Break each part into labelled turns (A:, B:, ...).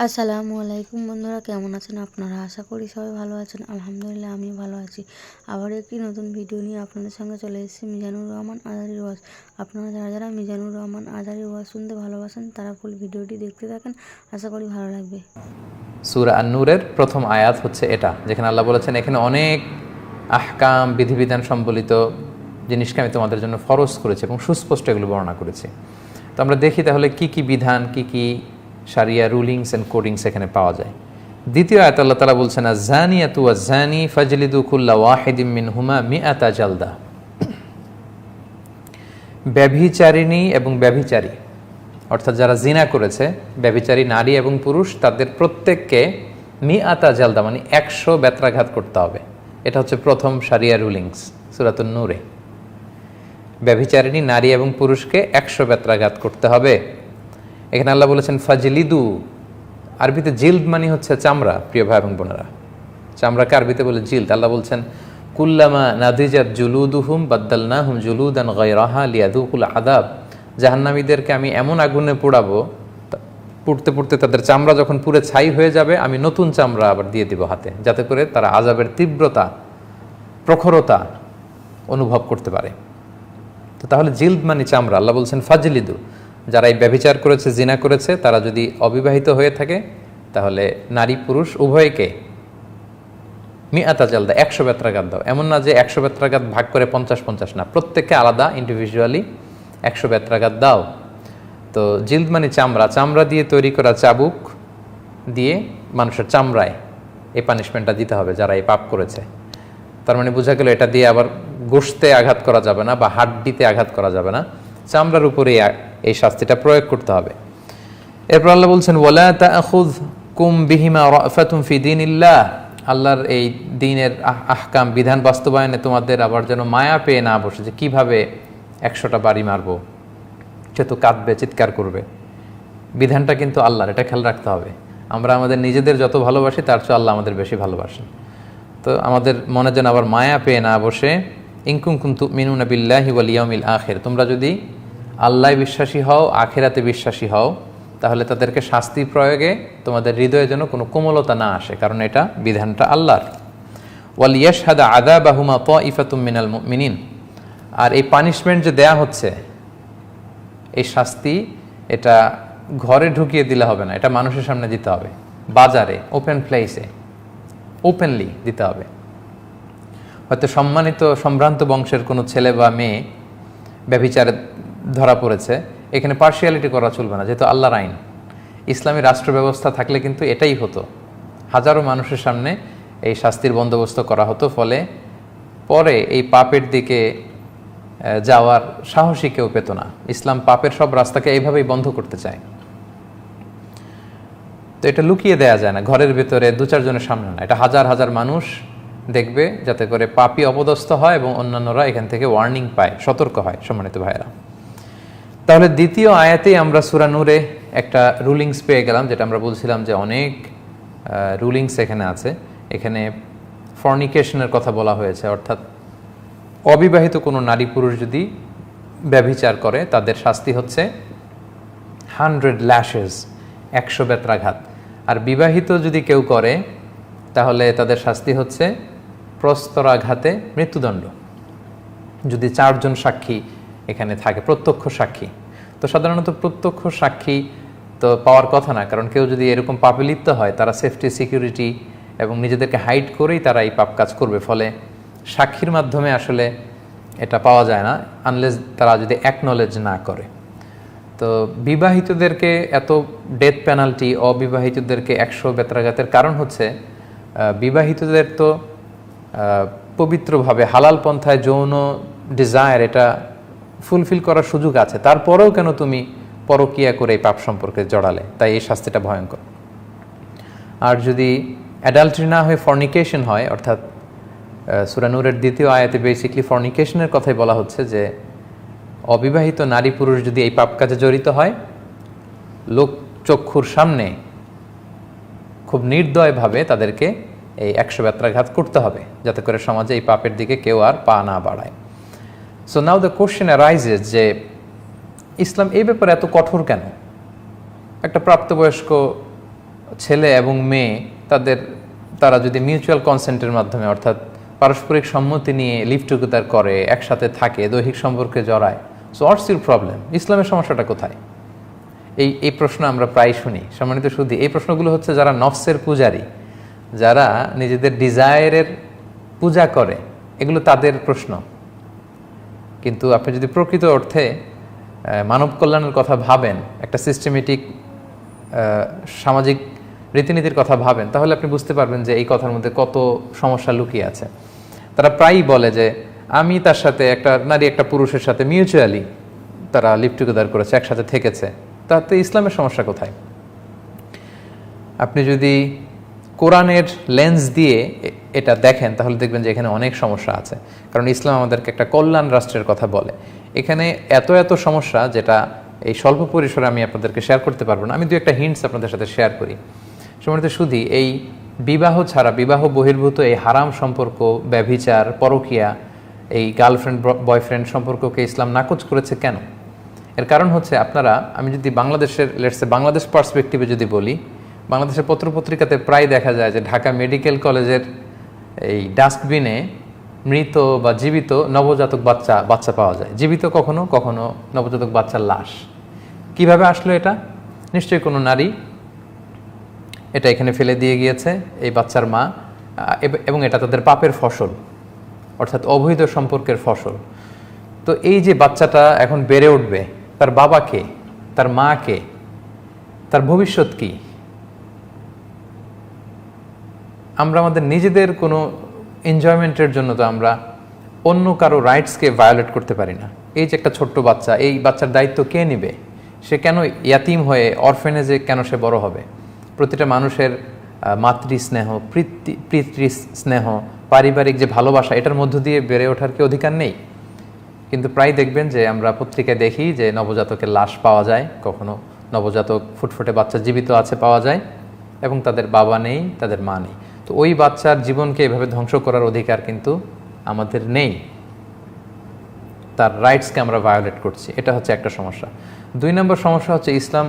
A: আসসালামু আলাইকুম বন্ধুরা, কেমন আছেন আপনারা? আশা করি সবাই ভালো আছেন। আলহামদুলিল্লাহ আমি ভালো আছি। আবার একটি নতুন ভিডিও নিয়ে আপনাদের সঙ্গে চলে এসেছি মিজানুর রহমান আজারির ওয়াজ। আপনারা যারা যারা মিজানুর রহমান আজারির ওয়াজ শুনতে ভালোবাসেন তারা ফুল ভিডিওটি দেখতে থাকেন, আশা করি ভালো লাগবে।
B: সূরা আন-নূরের প্রথম আয়াত হচ্ছে এটা, যেখানে আল্লাহ বলেছেন এখানে অনেক আহকাম বিধিবিধান সম্বলিত জিনিসকে আমি তোমাদের জন্য ফরজ করেছি এবং সুস্পষ্ট এগুলো বর্ণনা করেছি। তো আমরা দেখি তাহলে কি কি বিধান, কি কি শারিয়া রুলিংস অ্যান্ড কোডিংস এখানে পাওয়া যায়। দ্বিতীয় আয়াত আল্লাহ তাআলা বলছেন আয-যানিয়াতু ওয়াজ-যানি ফাজলিদু কুল্লা ওয়াহিদিম মিনহুমা মিআতা জালদা। ব্যভিচারিণী এবং ব্যভিচারী, অর্থাৎ যারা জিনা করেছে, ব্যভিচারী নারী এবং পুরুষ, তাদের প্রত্যেককে মিআতা জালদা মানে 100 বেত্রাঘাত করতে হবে। এটা হচ্ছে প্রথম শারিয়া রুলিংস সূরাতুন নূরে। ব্যভিচারিণী নারী এবং পুরুষকে 100 বেত্রাঘাত করতে হবে। এখানে আল্লাহ বলেছেন ফাজলিদু, আরবিতে জিলদ মানে হচ্ছে চামড়া। প্রিয় ভাই এবং বোনেরা, চামড়াকে আরবিতে বলে জিলদ। আল্লাহ বলছেন কুল্লামা নাদিজাত জুলুদুহুম বাদ্দালনাহুম জুলুদান গায়রাহা লিয়াযুকুল আযাব। জাহান্নামীদেরকে আমি এমন আগুনে পোড়াবো, পুড়তে পুড়তে তাদের চামড়া যখন পুড়ে ছাই হয়ে যাবে, আমি নতুন চামড়া আবার দিয়ে দিব হাতে, যাতে করে তারা আযাবের তীব্রতা, প্রখরতা অনুভব করতে পারে। তো তাহলে জিলদ মানে চামড়া। আল্লাহ বলছেন ফাজলিদু, যারা এই ব্যভিচার করেছে, জিনা করেছে, তারা যদি অবিবাহিত হয়ে থাকে তাহলে নারী পুরুষ উভয়কে মিআতা জালদা 100 বেত্রাঘাত দাও। এমন না যে 100 বেত্রাঘাত ভাগ করে 50-50, না, প্রত্যেককে আলাদা ইন্ডিভিজুয়ালি 100 বেত্রাঘাত দাও। তো জিলদ মানে চামড়া, চামড়া দিয়ে তৈরি করা চাবুক দিয়ে মানুষের চামড়ায় এই পানিশমেন্টটা দিতে হবে যারা এই পাপ করেছে। তার মানে বোঝা গেল এটা দিয়ে আবার গোশতে আঘাত করা যাবে না বা হাড্ডিতে আঘাত করা যাবে না, চামড়ার উপরে এই শাস্তিটা প্রয়োগ করতে হবে। এরপর আল্লাহ বলছেন ওয়ালা তাআখুযকুম বিহিমা রাফাতুন ফি দীনিল্লাহ, আল্লাহর এই দ্বীনের আহকাম বিধান বাস্তবায়নে তোমাদের আবার যেন মায়া পেয়ে না বসে যে কিভাবে 100টা বাড়ি মারবো, সে তো কাঁদবে, চিৎকার করবে। বিধানটা কিন্তু আল্লাহর, এটা খেয়াল রাখতে হবে। আমরা আমাদের নিজেদের যত ভালোবাসি তার চেয়ে আল্লাহ আমাদের বেশি ভালোবাসেন। তো আমাদের মনে যেন আবার মায়া পেয়ে না বসে। ইনকুম কুনতুম মিনুনা বিল্লাহি ওয়াল ইয়াউমিল আখির, তোমরা যদি আল্লাহ বিশ্বাসী হও, আখিরাতে বিশ্বাসী হও, তাহলে তাদেরকে শাস্তি প্রয়োগে তোমাদের হৃদয়ে যেন কোনো কোমলতা না আসে, কারণ এটা বিধানটা আল্লাহর। ওয়াল ইয়াশহাদা আযাবাহুমা তাইফাতুম মিনাল মুমিনিন, আর এই পানিশমেন্ট যে দেয়া হচ্ছে, এই শাস্তি, এটা ঘরে ঢুকিয়ে দিলে হবে না, এটা মানুষের সামনে দিতে হবে, বাজারে, ওপেন প্লেসে, ওপেনলি দিতে হবে। হয়তো সম্মানিত সম্ভ্রান্ত বংশের কোনো ছেলে বা মেয়ে ব্যভিচারে ধরা পড়েছে, এখানে পার্শিয়ালিটি করা চলবে না, যেহেতু আল্লাহর আইন। ইসলামী রাষ্ট্র ব্যবস্থা থাকলে কিন্তু এটাই হতো, হাজারো মানুষের সামনে এই শাস্তির বন্দোবস্ত করা হতো। ফলে পরে এই পাপের দিকে যাওয়ার সাহসী কেউ পেত না। ইসলাম পাপের সব রাস্তাকে এইভাবেই বন্ধ করতে চায়। তো এটা লুকিয়ে দেয়া যায় না, ঘরের ভেতরে 2-4 জনের সামনে না, এটা হাজার হাজার মানুষ দেখবে, যাতে করে পাপী অপদস্থ হয় এবং অন্যান্যরা এখান থেকে ওয়ার্নিং পায়, সতর্ক হয়। সম্মানিত ভাইয়েরা, তাহলে দ্বিতীয় আয়াতেই আমরা সূরা নূরে একটা রুলিংস পেয়ে গেলাম, যেটা আমরা বলছিলাম যে অনেক রুলিংস এখানে আছে। এখানে ফর্নিকেশনের কথা বলা হয়েছে, অর্থাৎ অবিবাহিত কোনো নারী পুরুষ যদি ব্যভিচার করে তাদের শাস্তি হচ্ছে 100 ল্যাশেস, 100 বেত্রাঘাত। আর বিবাহিত যদি কেউ করে তাহলে তাদের শাস্তি হচ্ছে প্রস্তরাঘাতে মৃত্যুদণ্ড, যদি 4 জন সাক্ষী এখানে থাকে, প্রত্যক্ষ সাক্ষী। তো সাধারণত প্রত্যক্ষ সাক্ষী তো পাওয়ার কথা না, কারণ কেউ যদি এরকম পাপে লিপ্ত হয় তারা সেফটি, সিকিউরিটি এবং নিজেদেরকে হাইড করেই তারা এই পাপ কাজ করবে। ফলে সাক্ষীর মাধ্যমে আসলে এটা পাওয়া যায় না, আনলেস তারা যদি অ্যাকনলেজ না করে। তো বিবাহিতদেরকে এত ডেথ পেনাল্টি, অবিবাহিতদেরকে 100 বেত্রাঘাতের কারণ হচ্ছে বিবাহিতদের তো পবিত্রভাবে হালাল পন্থায় যৌন ডিজায়ার এটা ফুলফিল করার সুযোগ আছে, তারপরেও কেন তুমি পরকীয়া করে এই পাপ সম্পর্কে জড়ালে, তাই এই শাস্তিটা ভয়ঙ্কর। আর যদি অ্যাডাল্টারি না হয়ে ফর্নিকেশন হয়, অর্থাৎ সূরা নূরের দ্বিতীয় আয়াতে বেসিকলি ফর্নিকেশনের কথাই বলা হচ্ছে যে অবিবাহিত নারী পুরুষ যদি এই পাপ কাজে জড়িত হয়, লোক চক্ষুর সামনে খুব নির্দয়ভাবে তাদেরকে এই 100 বেত্রাঘাত করতে হবে, যাতে করে সমাজে এই পাপের দিকে কেউ আর পা না বাড়ায়। So now the question arises যে ইসলাম এই ব্যাপারে এত কঠোর কেন? একটা প্রাপ্তবয়স্ক ছেলে এবং মেয়ে তারা যদি মিউচুয়াল কনসেন্টের মাধ্যমে অর্থাৎ পারস্পরিক সম্মতি নিয়ে লিভ টুগেদার করে, একসাথে থাকে, দৈহিক সম্পর্কে জড়ায়, সো হোয়াটস ইউর প্রবলেম? ইসলামের সমস্যাটা কোথায়? এই প্রশ্ন আমরা প্রায় শুনি। সম্মানিত শুধু এই প্রশ্নগুলো হচ্ছে যারা নফসের পূজারী, যারা নিজেদের ডিজায়ারের পূজা করে, এগুলো তাদের প্রশ্ন। কিন্তু আপনি যদি প্রকৃত অর্থে মানব কল্যাণের কথা ভাবেন, একটা সিস্টেমেটিক সামাজিক রীতিনীতির কথা ভাবেন, তাহলে আপনি বুঝতে পারবেন যে এই কথার মধ্যে কত সমস্যা লুকিয়ে আছে। তারা প্রায়ই বলে যে আমি তার সাথে, একটা নারী একটা পুরুষের সাথে মিউচুয়ালি তারা লিভ টুগেদার করেছে, একসাথে থেকেছে, তাতে ইসলামের সমস্যা কোথায়? আপনি যদি কোরআনের লেন্স দিয়ে এটা দেখেন তাহলে দেখবেন যে এখানে অনেক সমস্যা আছে। কারণ ইসলাম আমাদেরকে একটা কল্যাণ রাষ্ট্রের কথা বলে। এখানে এত সমস্যা যেটা এই স্বল্প পরিসরে আমি আপনাদেরকে শেয়ার করতে পারবো না। আমি একটা হিন্টস আপনাদের সাথে শেয়ার করি। সম্মানিত শুধু এই বিবাহ ছাড়া, বিবাহ বহির্ভূত এই হারাম সম্পর্ক, ব্যভিচার, পরকীয়া, এই গার্লফ্রেন্ড বয়ফ্রেন্ড সম্পর্ককে ইসলাম নাকচ করেছে কেন? এর কারণ হচ্ছে, আমি যদি বাংলাদেশ পার্সপেক্টিভে যদি বলি, বাংলাদেশের পত্রপত্রিকাতে প্রায় দেখা যায় যে ঢাকা মেডিকেল কলেজের এই ডাস্টবিনে মৃত বা জীবিত নবজাতক বাচ্চা পাওয়া যায়। জীবিত কখনো কখনো নবজাতক বাচ্চার লাশ। কিভাবে আসলো এটা? নিশ্চয়ই কোনো নারী এটা এখানে ফেলে দিয়ে গিয়েছে, এই বাচ্চার মা, এবং এটা তাদের পাপের ফসল, অর্থাৎ অবৈধ সম্পর্কের ফসল। তো এই যে বাচ্চাটা এখন বেড়ে উঠবে, তার বাবা কে, তার মা কে, তার ভবিষ্যৎ কি? আমরা আমাদের নিজেদের কোনো এনজয়মেন্টের জন্য তো আমরা অন্য কারো রাইটসকে ভায়োলেট করতে পারি না। এই যে একটা ছোট্ট বাচ্চা, এই বাচ্চার দায়িত্ব কে নেবে? সে কেন ইয়াতিম হয়ে অরফেনেজে কেন সে বড় হবে? প্রতিটা মানুষের মাতৃ স্নেহ, পিতৃ স্নেহ, পারিবারিক যে ভালোবাসা, এটার মধ্য দিয়ে বেড়ে ওঠার কি অধিকার নেই? কিন্তু প্রায় দেখবেন যে আমরা পত্রিকায় দেখি যে নবজাতকের লাশ পাওয়া যায়, কখনো নবজাতক ফুটফুটে বাচ্চা জীবিত আছে পাওয়া যায়, এবং তাদের বাবা নেই, তাদের মা নেই। তো ওই বাচ্চার জীবনকে এভাবে ধ্বংস করার অধিকার কিন্তু আমাদের নেই। তার রাইটসকে আমরা ভায়োলেট করছি, এটা হচ্ছে একটা সমস্যা। 2 নম্বর সমস্যা হচ্ছে ইসলাম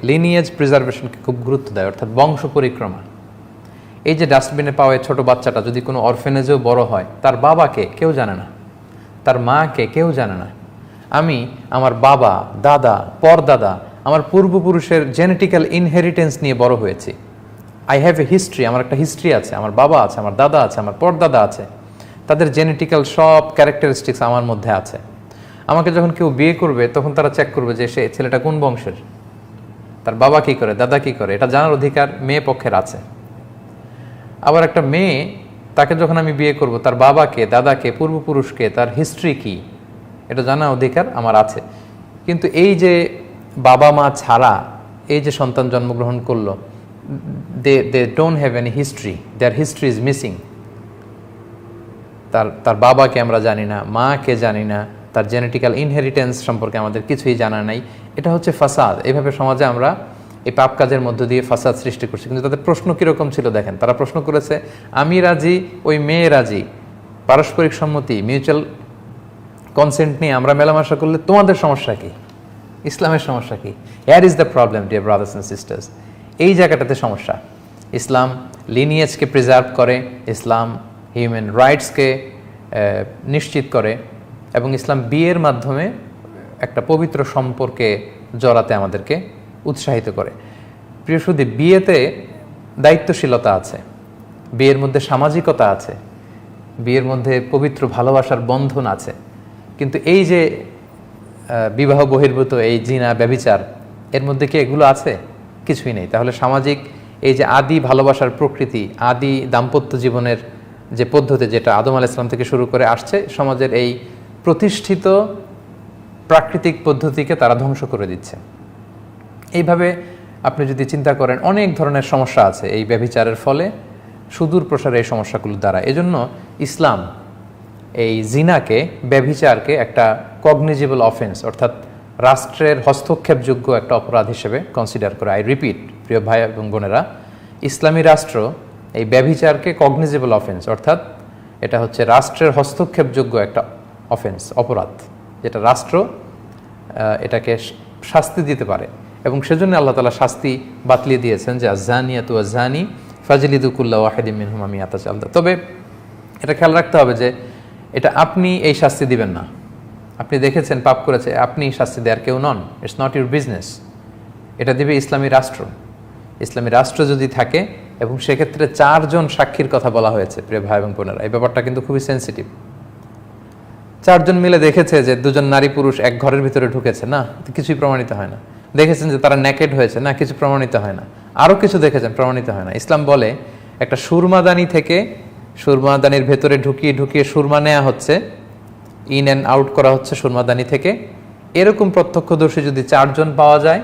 B: লিনিয়েজ প্রিজার্ভেশনকে খুব গুরুত্ব দেয়, অর্থাৎ বংশ পরিক্রমা। এই যে ডাস্টবিনে পাওয়া ছোট বাচ্চাটা যদি কোনো অরফেনেজেও বড় হয়, তার বাবাকে কেউ জানে না, তার মাকে কেউ জানে না। আমি আমার বাবা, দাদা, পরদাদা, আমার পূর্বপুরুষের জেনেটিক্যাল ইনহেরিটেন্স নিয়ে বড় হয়েছি। আই হ্যাভ এ হিস্ট্রি, আমার একটা হিস্ট্রি আছে, আমার বাবা আছে, আমার দাদা আছে, আমার পরদাদা আছে, তাদের জেনেটিক্যাল সব ক্যারেক্টারিস্টিক্স আমার মধ্যে আছে। আমাকে যখন কেউ বিয়ে করবে তখন তারা চেক করবে যে সে ছেলেটা কোন বংশের, তার বাবা কি করে, দাদা কি করে, এটা জানার অধিকার মেয়ে পক্ষের আছে। আবার একটা মেয়ে, তাকে যখন আমি বিয়ে করব, তার বাবাকে, দাদাকে, পূর্বপুরুষকে, তার হিস্ট্রি কি, এটা জানার অধিকার আমার আছে। কিন্তু এই যে বাবা মা ছাড়া এই যে সন্তান জন্মগ্রহণ করলো, they don't have any history, their history is missing. তার বাবাকে আমরা জানি না, মাকে জানি না, তার জেনেটিক্যাল ইনহেরিটেন্স সম্পর্কে আমাদের কিছুই জানা নাই। এটা হচ্ছে ফাসাদ। এইভাবে সমাজে আমরা এই পাপ কাজের মধ্য দিয়ে ফাসাদ সৃষ্টি করছি। কিন্তু তাদের প্রশ্ন কীরকম ছিল দেখেন, তারা প্রশ্ন করেছে, আমি রাজি, ওই মেয়ে রাজি, পারস্পরিক সম্মতি, মিউচুয়াল কনসেন্ট নিয়ে আমরা মেলামেশা করলে তোমাদের সমস্যা কি, ইসলামের সমস্যা কি? Hair is the problem dear brothers and sisters. এই জায়গাটাতে সমস্যা। ইসলাম লিনিয়েজকে প্রিজার্ভ করে, ইসলাম হিউম্যান রাইটসকে নিশ্চিত করে, এবং ইসলাম বিয়ের মাধ্যমে একটা পবিত্র সম্পর্কে জড়াতে আমাদেরকে উৎসাহিত করে। প্রিয় সুধী, বিয়েতে দায়িত্বশীলতা আছে, বিয়ের মধ্যে সামাজিকতা আছে, বিয়ের মধ্যে পবিত্র ভালোবাসার বন্ধন আছে। কিন্তু এই যে বিবাহ বহির্ভূত এই জিনা, ব্যভিচার, এর মধ্যে কি এগুলো আছে? কিছুই নেই। তাহলে সামাজিক এই যে আদি ভালোবাসার প্রকৃতি, আদি দাম্পত্য জীবনের যে পদ্ধতি, যেটা আদম আলাইহিস সালাম থেকে শুরু করে আসছে, সমাজের এই প্রতিষ্ঠিত প্রাকৃতিক পদ্ধতিকে তারা ধ্বংস করে দিচ্ছে। এইভাবে আপনি যদি চিন্তা করেন, অনেক ধরনের সমস্যা আছে এই ব্যভিচারের ফলে, সুদূর প্রসারে এই সমস্যাগুলো দ্বারা। এজন্য ইসলাম এই জিনাকে, ব্যভিচারকে একটা কগনিজেবল অফেন্স, অর্থাৎ রাষ্ট্রের হস্তক্ষেপযোগ্য একটা অপরাধ হিসেবে কনসিডার করে। আই রিপিট, প্রিয় ভাই এবং বোনেরা, ইসলামী রাষ্ট্র এই ব্যভিচারকে কগনিজেবল অফেন্স, অর্থাৎ এটা হচ্ছে রাষ্ট্রের হস্তক্ষেপযোগ্য একটা অফেন্স, অপরাধ, যেটা রাষ্ট্র এটাকে শাস্তি দিতে পারে। এবং সেজন্য আল্লাহ তাআলা শাস্তি বাতলিয়ে দিয়েছেন যে আয-যানিয়াতু ওয়াজ-যানি ফাজলিদু কুল্লা ওয়াহিদিম মিনহুমা মিআতা জালদা। তবে এটা খেয়াল রাখতে হবে যে এটা আপনি এই শাস্তি দিবেন না। আপনি দেখেছেন পাপ করেছে, আপনি শাস্তি দেওয়ার কেউ নন। It's not your business. এটা দিবে ইসলামী রাষ্ট্র। ইসলামী রাষ্ট্র যদি থাকে, এবং সেক্ষেত্রে 4 জন সাক্ষীর কথা বলা হয়েছে প্রিয় ভাই এবং বোনেরা, এই ব্যাপারটা কিন্তু খুবই সেন্সিটিভ। 4 জন মিলে দেখেছে যে 2 জন নারী পুরুষ এক ঘরের ভিতরে ঢুকেছে, না কিছুই প্রমাণিত হয় না। দেখেছেন যে তারা নেকেড হয়েছে, না কিছু প্রমাণিত হয় না। আরও কিছু দেখেছেন, প্রমাণিত হয় না। ইসলাম বলে একটা সুরমাদানি থেকে সুরমাদানির ভেতরে ঢুকিয়ে ঢুকিয়ে সুরমা নেওয়া হচ্ছে, ইন অ্যান্ড আউট করা হচ্ছে সুরমাদানি থেকে। এরকম প্রত্যক্ষদর্শী যদি 4 জন পাওয়া যায়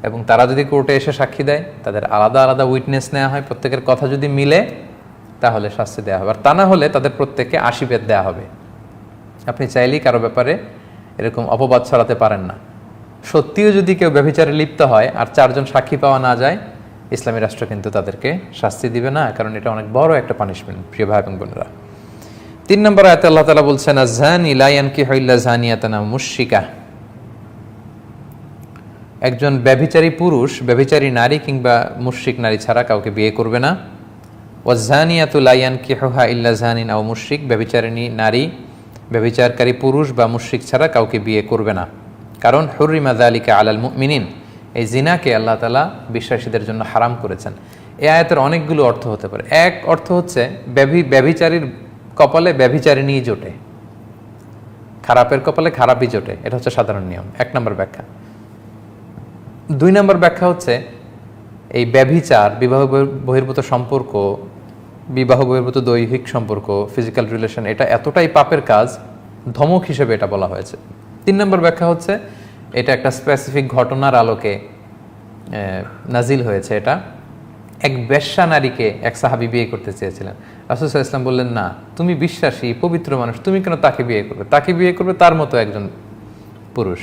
B: এবং তারা যদি কোর্টে এসে সাক্ষী দেয়, তাদের আলাদা আলাদা উইটনেস নেওয়া হয়, প্রত্যেকের কথা যদি মিলে তাহলে শাস্তি দেওয়া হবে। আর তা না হলে তাদের প্রত্যেককে 80 বেত দেওয়া হবে। আপনি চাইলেই কারো ব্যাপারে এরকম অপবাদ ছড়াতে পারেন না। সত্যিও যদি কেউ ব্যভিচারে লিপ্ত হয় আর 4 জন সাক্ষী পাওয়া না যায়, ইসলামী রাষ্ট্র কিন্তু তাদেরকে শাস্তি দিবে না, কারণ এটা অনেক বড় একটা পানিশমেন্ট প্রিয় ভাই এবং বোনেরা। 3 নম্বর আয়াতে আল্লাহ তাআলা বলছেন আয-যানি লা ইয়ানকিহু ইল্লা যানিয়াতান আও মুশরিকা। একজন ব্যভিচারী পুরুষ ব্যভিচারী নারী কিংবা মুশরিক নারী ছাড়া কাউকে বিয়ে করবে না। ওয়াজ-যানিয়াতু লা ইয়ানকিহুহা ইল্লা যানিন আও মুশরিক, ব্যভিচারিণী নারী ব্যভিচারকারী পুরুষ বা মুশরিক ছাড়া কাউকে বিয়ে করবে না। কারণ হুররিমা যালিকা আলাল মুমিনিন, এই জিনাকে আল্লাহ তাআলা বিশ্বাসীদের জন্য হারাম করেছেন। এই আয়াতের অনেকগুলো অর্থ হতে পারে। এক অর্থ হচ্ছে ব্যভিচারীর কপালে ব্যভিচারিণী জোটে, খারাপের কপালে খারাপই জোটে, এটা হচ্ছে সাধারণ নিয়ম। 1 নম্বর ব্যাখ্যা। 2 নম্বর ব্যাখ্যা হচ্ছে এই ব্যভিচার, বিবাহ বহির্ভূত সম্পর্ক, বিবাহ বহির্ভূত দৈহিক সম্পর্ক, ফিজিক্যাল রিলেশন, এটা এতটাই পাপের কাজ, ধমক হিসেবে এটা বলা হয়েছে। 3 নম্বর ব্যাখ্যা হচ্ছে এটা একটা স্পেসিফিক ঘটনার আলোকে নাজিল হয়েছে। এটা এক বেশ্যা নারীকে এক সাহাবী বিয়ে করতে চেয়েছিলেন। রাসূল সাল্লাল্লাহু আলাইহি ওয়াসাল্লাম বললেন, না, তুমি বিশ্বাসী পবিত্র মানুষ, তুমি কেন তাকে বিয়ে করবে? তাকে বিয়ে করবে তার মতো একজন পুরুষ।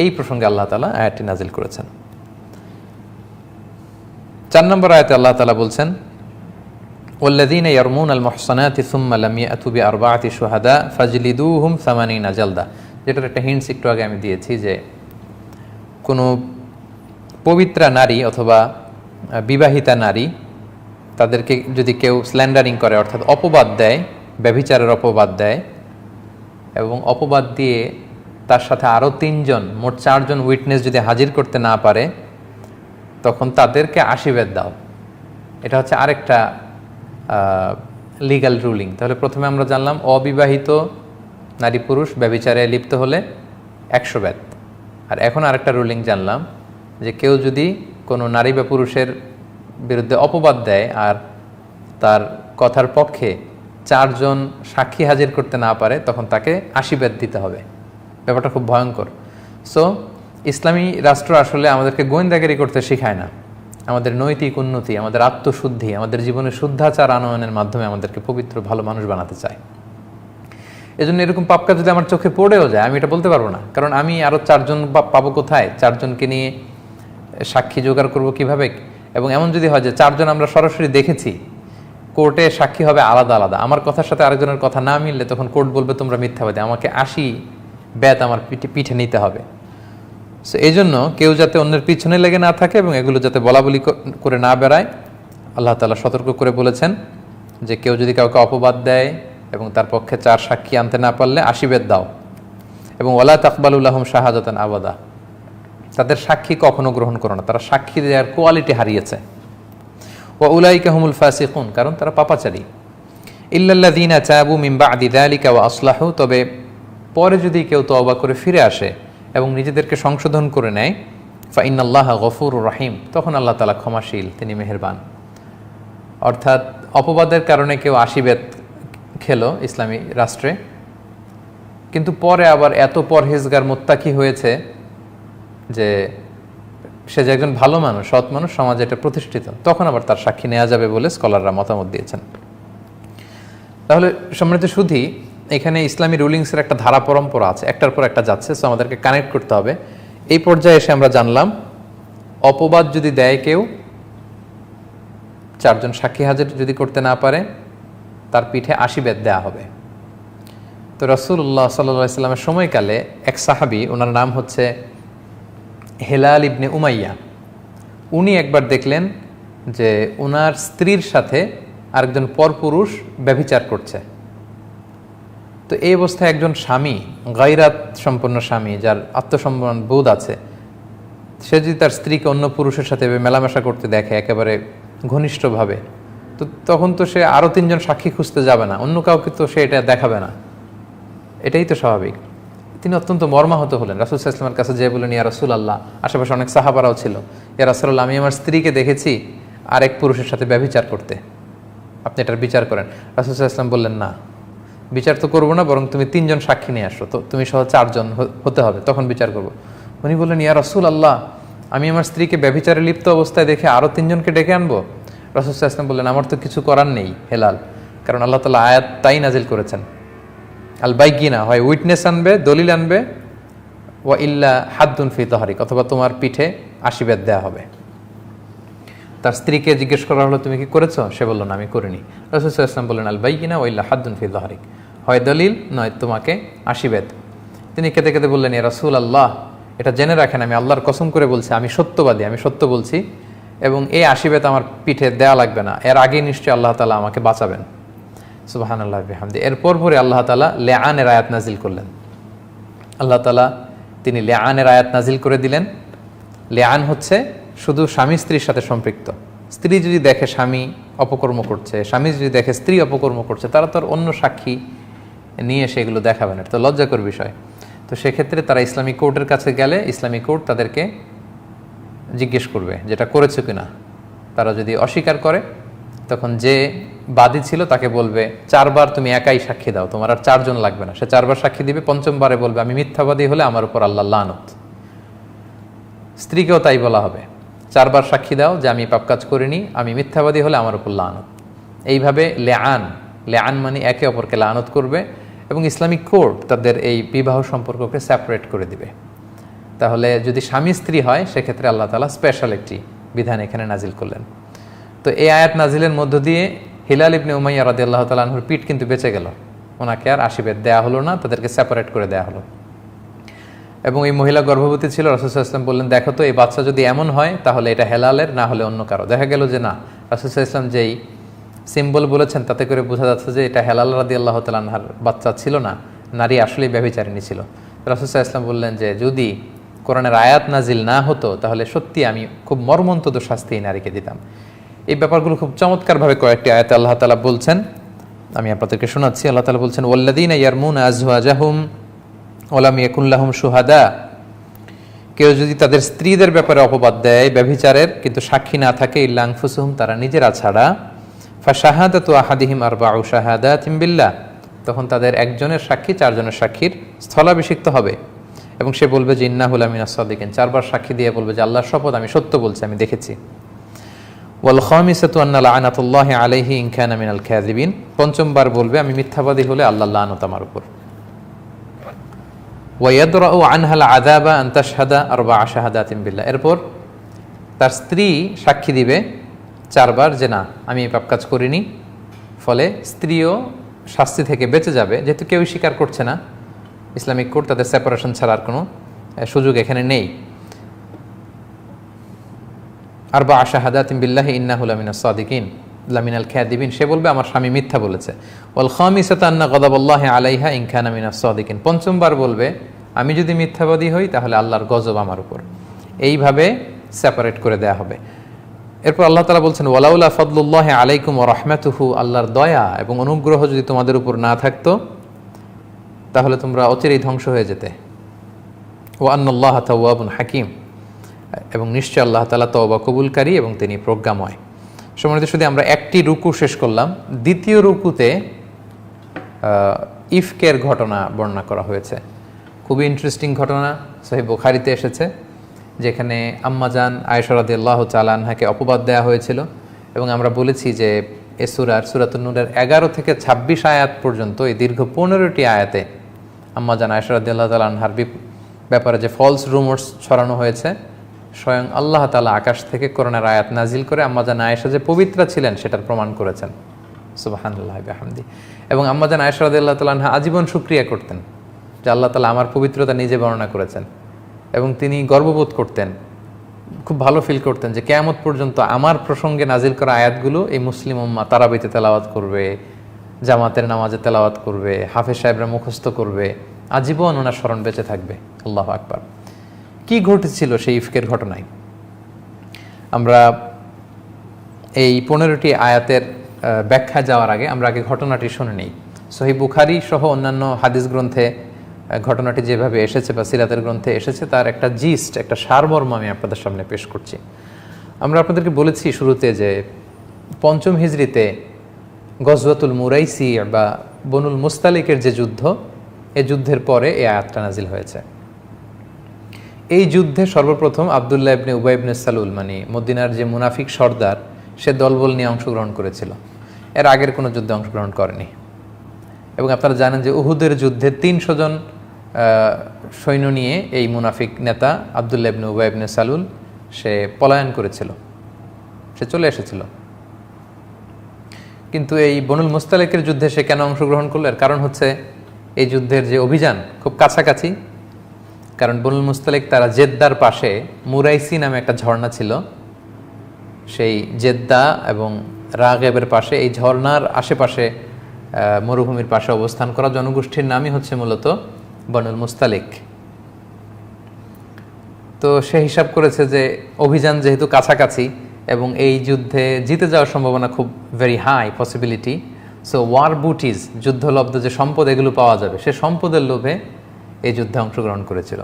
B: এই প্রসঙ্গে আল্লাহ তাআলা আয়াতটি নাজিল করেছেন। 4 নম্বর আয়াতে আল্লাহ তাআলা বলছেন ওয়াল্লাযীনা ইয়ারমুনাল মুহসানাতি সুম্মা লাম ইয়াতু বিআরবাআতি শুহাদা ফাজলিদুহুম 80 জালদা। যেটার একটা হিন্টস একটু আগে আমি দিয়েছি যে কোনো পবিত্রা নারী অথবা বিবাহিতা নারী, তাদেরকে যদি কেউ স্ল্যান্ডারিং করে, অর্থাৎ অপবাদ দেয়, ব্যভিচারের অপবাদ দেয়, এবং অপবাদ দিয়ে তার সাথে আরও 3 জন, মোট 4 জন উইটনেস যদি হাজির করতে না পারে, তখন তাদেরকে 80 বেত দাও। এটা হচ্ছে আরেকটা লিগ্যাল রুলিং। তাহলে প্রথমে আমরা জানলাম অবিবাহিত নারী পুরুষ ব্যভিচারে লিপ্ত হলে 100 বেত। আর এখন আরেকটা রুলিং জানলাম যে কেউ যদি কোনো নারী বা পুরুষের বিরুদ্ধে অপবাদ দেয় আর তার কথার পক্ষে 4 জন সাক্ষী হাজির করতে না পারে, তখন তাকে 80 বেত দিতে হবে। ব্যাপারটা খুব ভয়ঙ্কর। সো ইসলামী রাষ্ট্র আসলে আমাদেরকে গোয়েন্দাগিরি করতে শেখায় না, আমাদের নৈতিক উন্নতি, আমাদের আত্মশুদ্ধি, আমাদের জীবনে শুদ্ধাচার আনয়নের মাধ্যমে আমাদেরকে পবিত্র ভালো মানুষ বানাতে চায়। এজন্য এরকম পাপ কাজ যদি আমার চোখে পড়েও যায়, আমি এটা বলতে পারবো না, কারণ আমি আরও 4 জন পাবো কোথায়? 4 জনকে নিয়ে সাক্ষী জোগাড় করবো কিভাবে? এবং এমন যদি হয় যে 4 জন আমরা সরাসরি দেখেছি, কোর্টে সাক্ষী হবে আলাদা আলাদা, আমার কথার সাথে আরেকজনের কথা না মিললে তখন কোর্ট বলবে তোমরা মিথ্যাবাদী, আমাকে 80 বেত আমার পিঠে নিতে হবে। সো এই জন্য কেউ যাতে অন্যের পিছনে লেগে না থাকে এবং এগুলো যাতে বলাবলি করে না বেড়ায়, আল্লাহ তাআলা সতর্ক করে বলেছেন যে কেউ যদি কাউকে অপবাদ দেয় এবং তার পক্ষে 4 সাক্ষী আনতে না পারলে 80 বেত দাও, এবং ওয়ালা তাকবালু লাহুম শাহাদাতান আবাদা, তাদের সাক্ষী কখনো গ্রহণ করো না, তারা সাক্ষী দেওয়ার কোয়ালিটি হারিয়েছে। ওয়া উলাইকা হুমুল ফাসিকুন, কারণ তারা পাপাচারী। ইল্লাল্লাযীনা তাবু মিন বা'দি যালিকা ওয়া আসলাহু, তবে পরে যদি কেউ তওবা করে ফিরে আসে এবং নিজেদেরকে সংশোধন করে নেয়, ফা ইন্নাল্লাহা গফুরুর রহিম, তখন আল্লাহ তাআলা ক্ষমাশীল, তিনি মেহেরবান। অর্থাৎ অপবাদের কারণে কেউ 80 বেত খেলো ইসলামী রাষ্ট্রে, কিন্তু পরে আবার এত পরহেজগার মুত্তাকি হয়েছে যে সে যে একজন ভালো মানুষ, সৎ মানুষ, সমাজে এটা প্রতিষ্ঠিত, তখন আবার তার সাক্ষী নেওয়া যাবে বলে স্কলাররা মতামত দিয়েছেন। তাহলে সম্মানিত সুধী, এখানে ইসলামী রুলিংসের একটা ধারা পরম্পরা আছে, একটার পর একটা যাচ্ছে, সো আমাদেরকে কানেক্ট করতে হবে। এই পর্যায়ে এসে আমরা জানলাম অপবাদ যদি দেয় কেউ, 4 জন সাক্ষী হাজির যদি করতে না পারে, তার পিঠে 80 বেত দেওয়া হবে। তো রাসূলুল্লাহ সাল্লাল্লাহু আলাইহি ওয়াসাল্লামের সময়কালে এক সাহাবী, ওনার নাম হচ্ছে হেলাল ইবনে উমাইয়া, উনি একবার দেখলেন যে ওনার স্ত্রীর সাথে আরেকজন পরপুরুষ ব্যভিচার করছে। তো এই অবস্থায় একজন স্বামী, গায়রাত সম্পন্ন স্বামী যার আত্মসম্মান বোধ আছে, সে যদি তার স্ত্রীকে অন্য পুরুষের সাথে মেলামেশা করতে দেখে একেবারে ঘনিষ্ঠভাবে, তো তখন তো সে আরও 3 জন সাক্ষী খুঁজতে যাবে না, অন্য কাউকে তো সে এটা দেখাবে না, এটাই তো স্বাভাবিক। তিনি অত্যন্ত মর্মাহত হলেন, রাসূল সাল্লাল্লাহু আলাইহি ওয়াসাল্লামের কাছে যেয়ে বললেন, ইয়া রাসূলুল্লাহ, আশেপাশে অনেক সাহাবারাও ছিল, ইয়া রাসূলুল্লাহ, আমি আমার স্ত্রীকে দেখেছি আরেক পুরুষের সাথে ব্যভিচার করতে, আপনি এটার বিচার করেন। রাসূল সাল্লাল্লাহু আলাইহি ওয়াসাল্লাম বললেন, না, বিচার তো করবো না, বরং তুমি 3 জন সাক্ষী নিয়ে আসো, তো তুমি সহ 4 জন হতে হবে, তখন বিচার করবো। উনি বললেন, ইয়া রাসূলুল্লাহ, আমি আমার স্ত্রীকে ব্যভিচারে লিপ্ত অবস্থায় দেখে আরও 3 জনকে ডেকে আনবো? রাসূল সাল্লাল্লাহু আলাইহি ওয়াসাল্লাম বললেন, আমার তো কিছু করার নেই হেলাল, কারণ আল্লাহ তাআলা আয়াত তাই নাজিল করেছেন, আল বাইগিনা, হয় উইটনেস আনবে, দলিল আনবে, ওয়া ইল্লা হাদ্দুন ফি তাহরিক, অথবা তোমার পিঠে 80 বেত দেওয়া হবে। তার স্ত্রীকে জিজ্ঞেস করা হলো, তুমি কি করেছো? সে বলল, না, আমি করিনি। রাসূল সাল্লাল্লাহু আলাইহি ওয়াসাল্লাম বললেন, আল বাইগিনা ওয়া ইল্লা হাদ্দুন ফি তাহরিক, হয় দলিল নয় তোমাকে 80 বেত। তিনি কেঁদে কেঁদে বললেন, ইয়া রাসূলুল্লাহ, এটা জেনে রাখেন, আমি আল্লাহর কসম করে বলছি, আমি সত্যবাদী, আমি সত্য বলছি, এবং এই 80 বেত আমার পিঠে দেয়া লাগবে না, এর আগে নিশ্চয়ই আল্লাহ তাআলা আমাকে বাঁচাবেন। সুবহানাল্লাহি ওয়া বিহামদিহি। এরপর পরে আল্লাহ তাআলা লিআনের আয়াত নাজিল করলেন। আল্লাহ তাআলা তিনি লিআনের আয়াত নাজিল করে দিলেন। লিআন হচ্ছে শুধু স্বামী স্ত্রীর সাথে সম্পৃক্ত। স্ত্রী যদি দেখে স্বামী অপকর্ম করছে, স্বামী যদি দেখে স্ত্রী অপকর্ম করছে, তারা তো আর অন্য সাক্ষী নিয়ে সেগুলো দেখাবেন, এটা তো লজ্জাকর বিষয়। তো সেক্ষেত্রে তারা ইসলামিক কোর্টের কাছে গেলে ইসলামিক কোর্ট তাদেরকে জিজ্ঞেস করবে যেটা করেছে কিনা। তারা যদি অস্বীকার করে, তখন যে বাদী ছিল তাকে বলবে, 4 বার তুমি একাই সাক্ষী দাও, তোমার আর 4 জন লাগবে না। সে 4 বার সাক্ষী দিবে, 5ম বারে বলবে, আমি মিথ্যাবাদী হলে আমার উপর আল্লাহ লানত। স্ত্রীকেও তাই বলা হবে, 4 বার সাক্ষী দাও যে আমি পাপ কাজ করিনি, আমি মিথ্যাবাদী হলে আমার উপর লানত। এইভাবে লেআন মানে একে অপরকে লানত করবে, এবং ইসলামিক কোর্ট তাদের এই বিবাহ সম্পর্ককে সেপারেট করে দিবে। তাহলে যদি স্বামী স্ত্রী হয়, সেক্ষেত্রে আল্লাহ তাআলা স্পেশাল একটি বিধান এখানে নাজিল করলেন। তো এই আয়াত নাজিলের মধ্য দিয়ে হিলাল ইবনে উমাইয়া রাদিয়াল্লাহু তাআলা আনহুর পিঠ কিন্তু বেঁচে গেল, ওনাকে আর 80 বেত দেওয়া হলো না, তাদেরকে সেপারেট করে দেওয়া হলো। এবং এই মহিলা গর্ভবতী ছিল। রাসূল সাল্লাল্লাহু আলাইহি ওয়াসাল্লাম বললেন, দেখো তো এই বাচ্চা যদি এমন হয় তাহলে এটা হেলালের, না হলে অন্য কারো। দেখা গেল যে না, রাসূল সাল্লাল্লাহু আলাইহি ওয়াসাল্লাম যেই সিম্বল বলেছেন তাতে করে বোঝা যাচ্ছে যে এটা হেলাল রাদিয়াল্লাহু তাআলা আনহার বাচ্চা ছিল না, নারী আসলেই ব্যভিচারিণী ছিল। রাসূল সাল্লাল্লাহু আলাইহি ওয়াসাল্লাম বললেন যে যদি কোরআনের আয়াত নাজিল না হতো তাহলে সত্যি আমি খুব মর্মন্তুদ শাস্তি এই নারীকে দিতাম। এই ব্যাপারগুলো খুব চমৎকারভাবে কয়েকটি আয়াতে আল্লাহ তাআলা বলছেন, আমি আপনাদেরকে শোনাচ্ছি। আল্লাহ তাআলা বলছেন, ওয়াল্লাযীনা ইয়ারমুনা আজওয়াজাহুম ওয়া লাম ইয়াকুন লাহুম শুহাদা, কেউ যদি তাদের স্ত্রীদের ব্যাপারে অপবাদ দেয় ব্যভিচারের, কিন্তু সাক্ষী না থাকে, ইল্লা আনফুসুহুম, তারা নিজেরা ছাড়া, ফাশাহাদাতু আহাদিহিম আরবাউ শাহাদাতিন বিল্লাহ, তখন তাদের একজনের সাক্ষী 4 জনের সাক্ষীর স্থলাভিষিক্ত হবে, এবং সে বলবে যে ইন্নাহু লামিনাস সাদিকিন, 4 বার সাক্ষী দিয়ে বলবে যে আল্লাহর শপথ, আমি সত্য বলছি, আমি দেখেছি। ওয়াল খামিসাতু আন্না লা'নাতুল্লাহি আলাইহি ইন কানা মিনাল কাযিবিন, 5ম বার বলবে আমি মিথ্যাবাদী হলে আল্লাহর লানত আমার উপর। ওয়া ইয়াদরাউ আনহাল আযাবা আন তাশহাদা আরবা'a শাহাদাতিন বিল্লাহ, এরপর তার স্ত্রী সাক্ষী দিবে 4 বার যে না, আমি এই পাপ কাজ করিনি, ফলে স্ত্রীও শাস্তি থেকে বেঁচে যাবে, যেহেতু কেউই স্বীকার করছে না। ইসলামিক কোর্ট তাদের সেপারেশন ছাড়ার কোনো সুযোগ এখানে নেই। আরবা'a শাহাদাতিন বিল্লাহি ইন্নাহু লামিনাস সাদিকিন লামিনাল কাযিবিন, সে বলবে আমার স্বামী মিথ্যা বলেছে। ওয়াল খামিসাতু আন্না গাদাবাল্লাহি আলাইহা ইন কানা মিনাস সাদিকিন, 5ম বার বলবে আমি যদি মিথ্যাবাদী হই তাহলে আল্লাহর গজব আমার উপর। এইভাবে সেপারেট করে দেয়া হবে। এরপর আল্লাহ তাআলা বলছেন, ওয়ালাউলা ফাদলুল্লাহি আলাইকুম ওয়া রাহমাতুহু, আল্লাহর দয়া এবং অনুগ্রহ যদি তোমাদের উপর না থাকতো তাহলে তোমরা অচিরেই ধ্বংস হয়ে যেতে। ওয়া আন্নাল্লাহা তাওয়াবুন হাকিম, এবং নিশ্চয় আল্লাহ তাআলা তওবা কবুলকারী এবং তিনি প্রজ্ঞাময়। সম্মানিত শুধু আমরা একটি রুকু শেষ করলাম। দ্বিতীয় রুকুতে ইফকের ঘটনা বর্ণনা করা হয়েছে। খুবই ইন্টারেস্টিং ঘটনা, সহিহ বুখারীতে এসেছে, যেখানে আম্মাজান আয়েশা রাদিয়াল্লাহু তাআলা আনহাকে অপবাদ দেওয়া হয়েছিল। এবং আমরা বলেছি যে এ সূরাতুন নূরের 11 থেকে 26 আয়াত পর্যন্ত এই দীর্ঘ 15টি আয়াতে আম্মাজান আয়েশা রাদিয়াল্লাহু তাআলা আনহার ব্যাপারে যে ফলস রুমার্স ছড়ানো হয়েছে, স্বয়ং আল্লাহ তাআলা আকাশ থেকে কোরআনের আয়াত নাজিল করে আম্মাজান আয়েশা যে পবিত্রা ছিলেন সেটার প্রমাণ করেছেন। সুবহানাল্লাহি ওয়া বিহামদিহি। এবং আম্মাজান আয়েশা রাদিয়াল্লাহু তাআলা আনহা আজীবন শুকরিয়া করতেন যে আল্লাহ তাআলা আমার পবিত্রতা নিজে বর্ণনা করেছেন। এবং তিনি গর্ববোধ করতেন, খুব ভালো ফিল করতেন যে কিয়ামত পর্যন্ত আমার প্রসঙ্গে নাজিল করা আয়াতগুলো এই মুসলিম উম্মাহ তারাবিতে তেলাওয়াত করবে, জামাতের নামাজে তেলাওয়াত করবে, হাফেজ সাহেবরা মুখস্থ করবে, আজীবন ওনার স্মরণ বেঁচে থাকবে। আল্লাহু আকবার। কি ঘটেছিল সেই ইফকের ঘটনায়? আমরা এই 15টি আয়াতের ব্যাখ্যা যাওয়ার আগে আমরা আগে ঘটনাটি শুনে নিই। সহিহ বুখারী সহ অন্যান্য হাদিস গ্রন্থে ঘটনাটি যেভাবে এসেছে বা সিরাতের গ্রন্থে এসেছে তার একটা জিস্ট, একটা সারমর্ম আমি আপনাদের সামনে পেশ করছি। আমরা আপনাদেরকে বলেছি শুরুতে যে 5ম হিজরিতে গজওয়াতুল মুরাইসি বা বনুল মুস্তালিকের যে যুদ্ধ, এই যুদ্ধের পরে এই আয়াতটা নাজিল হয়েছে। এই যুদ্ধে সর্বপ্রথম আব্দুল্লাহ ইবনে উবাই ইবনে সালুল, মানে মদিনার যে মুনাফিক সর্দার, সে দলবল নিয়ে অংশগ্রহণ করেছিল। এর আগের কোনো যুদ্ধে অংশগ্রহণ করেনি। এবং আপনারা জানেন যে উহুদের যুদ্ধে 300 জন সৈন্য নিয়ে এই মুনাফিক নেতা আব্দুল্লাহ ইবনে উবাই ইবনে সালুল সে পলায়ন করেছিল, সে চলে এসেছিল। কিন্তু এই বনুল মুস্তালিকের যুদ্ধে সে কেন অংশগ্রহণ করলো? এর কারণ হচ্ছে এই যুদ্ধের যে অভিযান খুব কাছাকাছি। কারণ বনুল মুস্তালিক তারা জেদ্দার পাশে মুরাইসি নামে একটা ঝর্ণা ছিল, সেই জেদ্দা এবং রাগেবের পাশে, এই ঝর্ণার আশেপাশে মরুভূমির পাশে অবস্থান করা জনগোষ্ঠীর নামই হচ্ছে মূলত বনুল মুস্তালিক। তো সে হিসাব করেছে যে অভিযান যেহেতু কাছাকাছি এবং এই যুদ্ধে জিতে যাওয়ার সম্ভাবনা খুব very high possibility, so war booties, যুদ্ধলব্ধ যে সম্পদ এগুলো পাওয়া যাবে, সে সম্পদের লোভে এই যুদ্ধে অংশগ্রহণ করেছিল।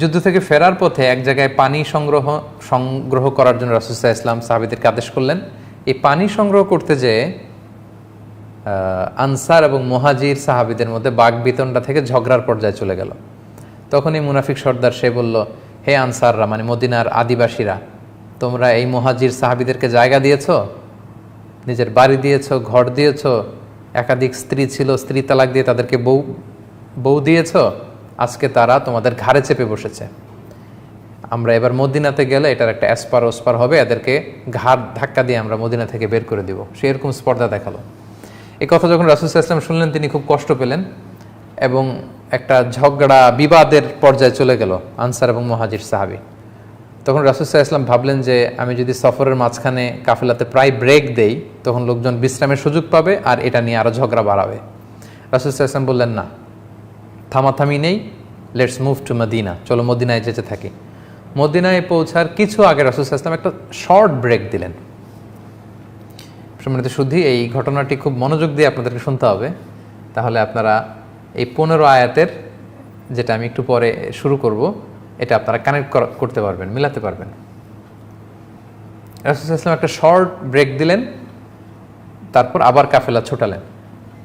B: যুদ্ধ থেকে ফেরার পথে এক জায়গায় পানি সংগ্রহ করার জন্য রাসূল সাল্লাল্লাহু আলাইহি ওয়াসাল্লাম সাহাবীদেরকে আদেশ করলেন। এই পানি সংগ্রহ করতে যেয়ে আনসার এবং মুহাজির সাহাবীদের মধ্যে বাকবিতণ্ডা থেকে ঝগড়ার পর্যায়ে চলে গেল। তখন এই মুনাফিক সর্দার সে বলল, হে আনসাররা, মানে মদিনার আদিবাসীরা, তোমরা এই মুহাজির সাহাবীদেরকে জায়গা দিয়েছ, নিজের বাড়ি দিয়েছ, ঘর দিয়েছ, একাধিক স্ত্রী ছিল, স্ত্রী তালাক দিয়ে তাদেরকে বউ দিয়েছ, আজকে তারা তোমাদের ঘাড়ে চেপে বসেছে। আমরা এবার মদিনাতে গেলে এটার একটা এসপার ওসপার হবে, এদেরকে ঘাড় ধাক্কা দিয়ে আমরা মদিনা থেকে বের করে দিব। সে এরকম স্পর্ধা দেখালো। এই কথা যখন রাসূল সাল্লাল্লাহু আলাইহি ওয়াসাল্লাম শুনলেন, তিনি খুব কষ্ট পেলেন এবং একটা ঝগড়া বিবাদের পর্যায়ে চলে গেল আনসার এবং মুহাজির সাহাবী। তখন রাসূল সাল্লাল্লাহু আলাইহি ওয়াসাল্লাম ভাবলেন যে আমি যদি সফরের মাঝখানে কাফেলাতে প্রায় ব্রেক দেই, তখন লোকজন বিশ্রামের সুযোগ পাবে আর এটা নিয়ে আরো ঝগড়া বাড়াবে। রাসূল সাল্লাল্লাহু আলাইহি ওয়াসাল্লাম বললেন, না, থামাথামি নেই, লেটস মুভ টু মদিনা, চলো মদিনায় যেতে থাকি। মদিনায় পৌঁছার কিছু আগে রাসূল সাল্লাল্লাহু আলাইহি ওয়াসাল্লাম একটা শর্ট ব্রেক দিলেন। সম্মানিত সুধী, এই ঘটনাটি খুব মনোযোগ দিয়ে আপনাদেরকে শুনতে হবে, তাহলে আপনারা এই 15 আয়াতের, যেটা আমি একটু পরে শুরু করব, এটা আপনারা কানেক্ট করতে পারবেন, মিলাতে পারবেন। রাসূল সাল্লাল্লাহু আলাইহি ওয়াসাল্লাম একটা শর্ট ব্রেক দিলেন, তারপর আবার কাফেলা ছোটালেন।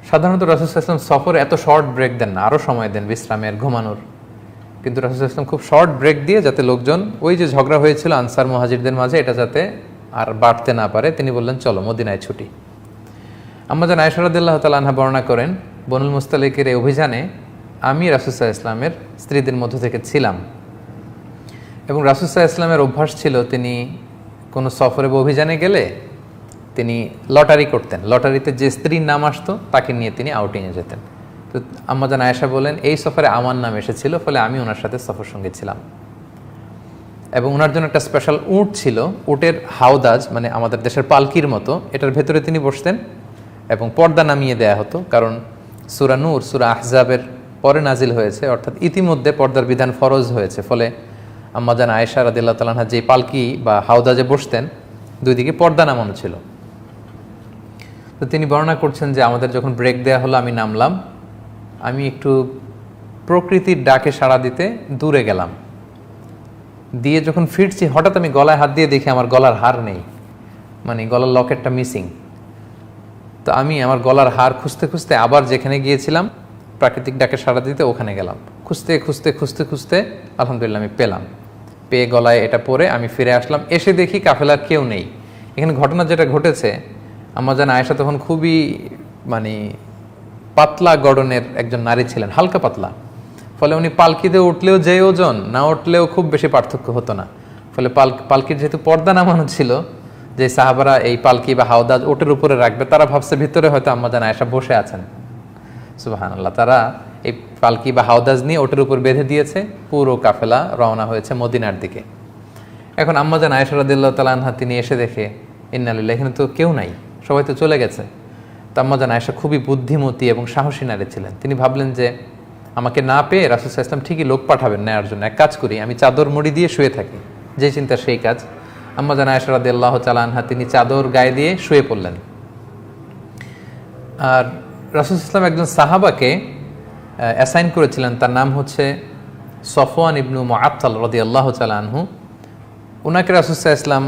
B: সাধারণত রাসূল সাল্লাল্লাহু আলাইহি ওয়াসাল্লাম সফরে এত শর্ট ব্রেক দেন না, আরও সময় দেন বিশ্রামের, ঘুমানোর। কিন্তু রাসূল সাল্লাল্লাহু আলাইহি ওয়াসাল্লাম খুব শর্ট ব্রেক দিয়ে, যাতে লোকজন ওই যে ঝগড়া হয়েছিল আনসার মুহাজিরদের মাঝে, এটা যাতে আর বাড়তে না পারে, তিনি বললেন চলো মদিনায় ছুটি। আম্মা জান আয়েশা রাদিয়াল্লাহু তাআলা আনহা বর্ণনা করেন, বনুল মুস্তালিকের এই অভিযানে আমি রাসূল সাল্লাল্লাহু আলাইহি ওয়াসাল্লামের স্ত্রীদের মধ্য থেকে ছিলাম এবং রাসূল সাল্লাল্লাহু আলাইহি ওয়াসাল্লামের অভ্যাস ছিল তিনি কোনো সফরে বা অভিযানে গেলে তিনি লটারি করতেন। লটারিতে যে স্ত্রীর নাম আসতো তাকে নিয়ে তিনি আউটিংয়ে যেতেন। তো আম্মা জান আয়েশা বলেন, এই সফরে আমার নাম এসেছিল, ফলে আমি ওনার সাথে সফর সঙ্গী ছিলাম। এবং ওনার জন্য একটা স্পেশাল উট ছিল, উটের হাওদাজ, মানে আমাদের দেশের পালকির মতো, এটার ভেতরে তিনি বসতেন এবং পর্দা নামিয়ে দেয়া হতো। কারণ সূরা নূর, সূরা আহজাবের পরে নাজিল হয়েছে, অর্থাৎ ইতিমধ্যে পর্দার বিধান ফরজ হয়েছে। ফলে আম্মা জান আয়েশা রাদিয়াল্লাহু তাআলা আনহা যে পালকি বা হাওদাজে বসতেন, দুই দিকে পর্দা নামানো ছিল। তো তিনি বর্ণনা করছেন যে আমাদের যখন ব্রেক দেয়া হলো, আমি নামলাম, আমি একটু প্রকৃতির ডাকে সাড়া দিতে দূরে গেলাম, দিয়ে যখন ফিরছি হঠাৎ আমি গলায় হাত দিয়ে দেখি আমার গলার হার নেই, মানে গলার লকেটটা মিসিং। তো আমি আমার গলার হার খুঁজতে খুঁজতে আবার যেখানে গিয়েছিলাম প্রাকৃতিক ডাকে সাড়া দিতে, ওখানে গেলাম। খুঁজতে খুঁজতে খুঁজতে খুঁজতে আলহামদুলিল্লাহ আমি পেলাম, পেয়ে গলায় এটা পরে আমি ফিরে আসলাম। এসে দেখি কাফেলার কেউ নেই। এখানে ঘটনা যেটা ঘটেছে, আম্মা জান আয়েশা তখন খুবই মানে পাতলা গড়নের একজন নারী ছিলেন, হালকা পাতলা। ফলে উনি পালকিতে উঠলেও যে ওজন, না উঠলেও খুব বেশি পার্থক্য হতো না। ফলে পালকির যেহেতু পর্দা নামানো ছিল, যে সাহাবারা এই পালকি বা হাওদাজ ওটের উপরে রাখবে, তারা ভাবছে ভিতরে হয়তো আম্মা জান আয়েশা বসে আছেন। সুবহানাল্লাহ, তারা এই পালকি বা হাওদাজ নিয়ে ওটার উপর বেঁধে দিয়েছে, পুরো কাফেলা রওনা হয়েছে মদিনার দিকে। এখন আম্মাজান আয়েশা রাদিয়াল্লাহু তাআলা আনহা তিনি এসে দেখে ইন্না লিল্লাহি, এখানে তো কেউ নাই, সবাই তো চলে গেছে। তো আম্মাজান আয়েশা খুবই বুদ্ধিমতী এবং সাহসী নারী ছিলেন। তিনি ভাবলেন যে আমাকে না পেয়ে রাসূল সাল্লাল্লাহু আলাইহি ওয়াসাল্লাম ঠিকই লোক পাঠাবেন নেয়ার জন্য, এক কাজ করি আমি চাদর মুড়ি দিয়ে শুয়ে থাকি। যে চিন্তা সেই কাজ। আম্মাজান আয়েশা রাদিয়াল্লাহু তাআলা আনহা তিনি চাদর গায়ে দিয়ে শুয়ে পড়লেন। আর রাসূল সাল্লাল্লাহু আলাইহি ওয়াসাল্লাম একজন সাহাবাকে অ্যাসাইন করেছিলেন, তার নাম হচ্ছে সফওয়ান ইবনু মুআত্তাল রাদিয়াল্লাহু তাআলা আনহু। ওনাকে রাসূল সাল্লাল্লাহু আলাইহি ওয়াসাল্লাম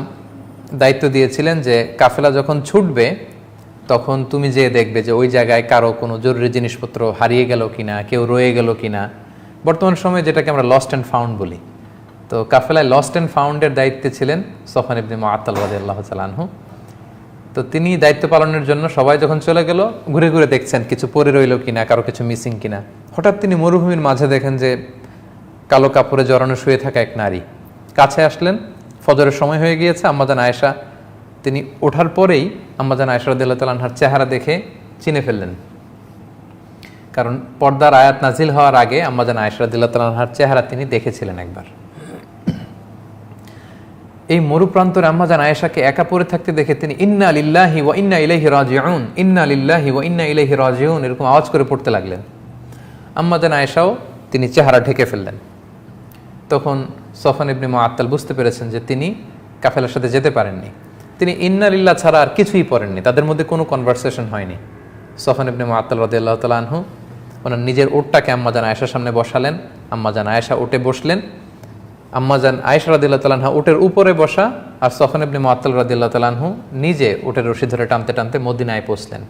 B: দায়িত্ব দিয়েছিলেন যে কাফেলা যখন ছুটবে তখন তুমি যেয়ে দেখবে যে ওই জায়গায় কারো কোনো জরুরি জিনিসপত্র হারিয়ে গেল কিনা, কেউ রয়ে গেল কিনা, বর্তমান সময়ে যেটাকে আমরা লস্ট অ্যান্ড ফাউন্ড বলি। তো কাফেলায় লস্ট অ্যান্ড ফাউন্ডের দায়িত্বে ছিলেন সফওয়ান ইবনে মুআত্তাল রাদিয়াল্লাহু তাআলা আনহু। তো তিনি দায়িত্ব পালনের জন্য সবাই যখন চলে গেল ঘুরে ঘুরে দেখছেন কিছু পড়ে রইল কিনা, কারো কিছু মিসিং কিনা। হঠাৎ তিনি মরুভূমির মাঝে দেখেন যে কালো কাপড়ে জড়ানো শুয়ে থাকা এক নারী। কাছে আসলেন, ফজরের সময় হয়ে গিয়েছে। আম্মাজান আয়েশা তিনি ওঠার পরেই আম্মাজান আয়েশা রাদিয়াল্লাহু তাআলা আনহার চেহারা দেখে চিনে ফেললেন, কারণ পর্দার আয়াত নাজিল হওয়ার আগে আম্মাজান আয়েশা রাদিয়াল্লাহু তাআলা আনহার চেহারা তিনি দেখেছিলেন একবার। এই মরুপ্রান্তরে আম্মাজান আয়েশাকে একা পড়ে থাকতে দেখে তিনি ইন্না লিল্লাহি ওয়া ইন্না ইলাইহি রাজিউন, ইন্না লিল্লাহি ওয়া ইন্না ইলাইহি রাজিউন এরকম আওয়াজ করে পড়তে লাগলেন। আম্মাজান আয়েশাও তিনি চেহারা ঢেকে ফেললেন। তখন সফওয়ান ইবনে মুআত্তাল বুঝতে পেরেছেন যে তিনি কাফেলার সাথে যেতে পারেননি। তিনি ইন্না লিল্লাহ ছাড়া আর কিছুই পড়েননি, তাদের মধ্যে কোনো কনভারসেশন হয়নি। সফওয়ান ইবনে মুআত্তাল রাদিয়াল্লাহু তাআলা আনহু ওনার নিজের ওটটাকে আম্মাজান আয়েশার সামনে বসালেন। আম্মাজান আয়েশা উঠে বসলেন। আম্মাজান আয়েশা রাদিয়াল্লাহু তাআলা আনহা উটের উপরে বসা, আর সফওয়ান ইবনে মুআত্তাল রাদিয়াল্লাহু তাআলা আনহু নিজে উটের রশি ধরে টানতে টানতে মদিনায় পৌঁছলেন।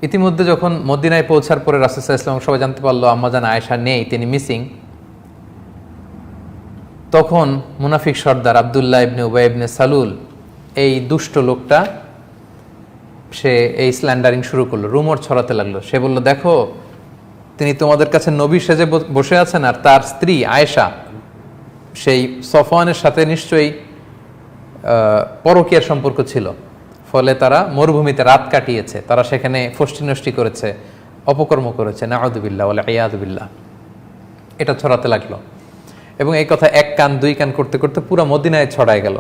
B: ইতিমধ্যে যখন মদিনায় পৌঁছার পরে রাসূল সাল্লাল্লাহু আলাইহি ওয়াসাল্লাম সবাই জানতে পারলো আম্মাজান আয়েশা নেই, তিনি মিসিং। তখন মুনাফিক সর্দার আব্দুল্লাহ ইবনে উবাই ইবনে সালুল, এই দুষ্ট লোকটা, সে এই স্ল্যান্ডারিং শুরু করলো, রুমর ছড়াতে লাগলো। সে বলল, দেখো তিনি তোমাদের কাছে নবী সেজে বসে আছেন, আর তার স্ত্রী আয়েশা সেই সফওয়ানের সাথে নিশ্চয়ই পরকীয়ার সম্পর্ক ছিল, ফলে তারা মরুভূমিতে রাত কাটিয়েছে, তারা সেখানে ফষ্টি নষ্টি করেছে, অপকর্ম করেছে, নাউযুবিল্লাহ ওয়াল ইয়াযু বিল্লাহ। এটা ছড়াতে লাগলো এবং এই কথা এক কান দুই কান করতে করতে পুরো মদিনায় ছড়ায় গেল।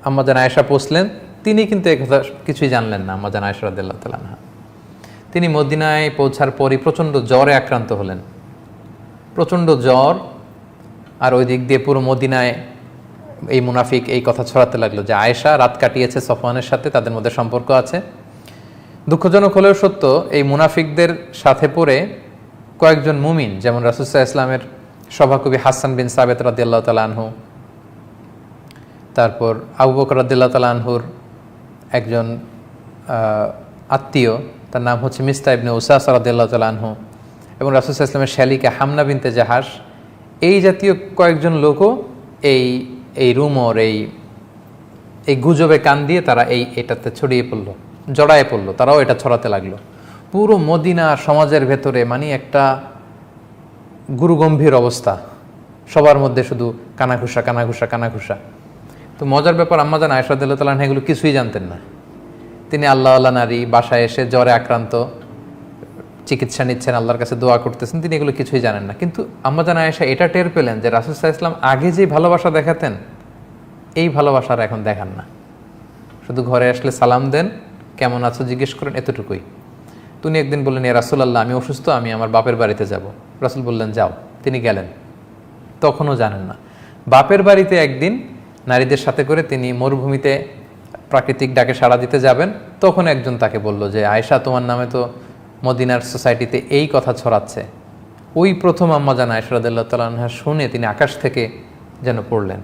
B: আম্মাজান আয়েশা পৌঁছলেন, তিনি কিন্তু এই কথা কিছুই জানলেন না। আম্মাজান আয়েশা রাদিয়াল্লাহু তাআলা আনহা তিনি মদিনায় পৌঁছার পরই প্রচণ্ড জ্বরে আক্রান্ত হলেন, প্রচণ্ড জ্বর। আর ওই দিক দিয়ে পুরো মদিনায় এই মুনাফিক এই কথা ছড়াতে লাগলো যে আয়েশা রাত কাটিয়েছে সফওয়ানের সাথে, তাদের মধ্যে সম্পর্ক আছে। দুঃখজনক হলেও সত্য, এই মুনাফিকদের সাথে পড়ে কয়েকজন মুমিন, যেমন রাসূল সাল্লাল্লাহু আলাইহি ওয়াসাল্লামের সভাকবি হাসান বিন সাবিত রাদিয়াল্লাহু তাআলা আনহু, তারপর আবু বকর রাদিয়াল্লাহু তাআলা আনহুর একজন আত্মীয়, তার নাম হচ্ছে মিস্তা ইবনে উসাসা রাদিয়াল্লাহু তাআলা আনহু, এবং রাসূল সাল্লাল্লাহু আলাইহি ওয়াসাল্লামের শালিকা হামনা বিনতে জাহাশ, এই জাতীয় কয়েকজন লোকও এই রুমর, এই গুজবে কান দিয়ে তারা এটাতে ছড়িয়ে পড়লো, জড়ায় পড়লো, তারাও এটা ছড়াতে লাগলো। পুরো মদিনা সমাজের ভেতরে মানে একটা গুরুগম্ভীর অবস্থা, সবার মধ্যে শুধু কানাঘুষা কানাঘুষা কানাঘুষা। তো মজার ব্যাপার, আম্মাজান আয়েশা রাদিয়াল্লাহু তাআলা আনহা এগুলো কিছুই জানতেন না। তিনি আল্লাহওয়ালা নারী, বাসায় এসে জ্বরে আক্রান্ত, চিকিৎসা নিচ্ছেন, আল্লাহর কাছে দোয়া করতেছেন, তিনি এগুলো কিছুই জানেন না। কিন্তু আম্মাজান আয়েশা এটা টের পেলেন যে রাসূল সাল্লাল্লাহু আলাইহি ওয়াসাল্লাম আগে যে ভালোবাসা দেখাতেন, এই ভালোবাসার এখন দেখান না। শুধু ঘরে আসলে সালাম দেন, কেমন আছো জিজ্ঞেস করেন, এতটুকুই। তিনি একদিন বললেন, ইয়া রাসূলুল্লাহ, আমি অসুস্থ, আমি আমার বাপের বাড়িতে যাব। রাসূল বললেন, যাও। তিনি গেলেন, তখনও জানেন না। বাপের বাড়িতে একদিন নারীদের সাথে করে তিনি মরুভূমিতে প্রাকৃতিক ডাকে সাড়া দিতে যাবেন, তখন একজন তাকে বলল যে আয়েশা, তোমার নামে তো মদিনার সোসাইটিতে এই কথা ছড়াচ্ছে। ওই প্রথম আম্মাজান আয়েশা রাদিয়াল্লাহু তাআলা আনহা শুনে তিনি আকাশ থেকে যেন পড়লেন।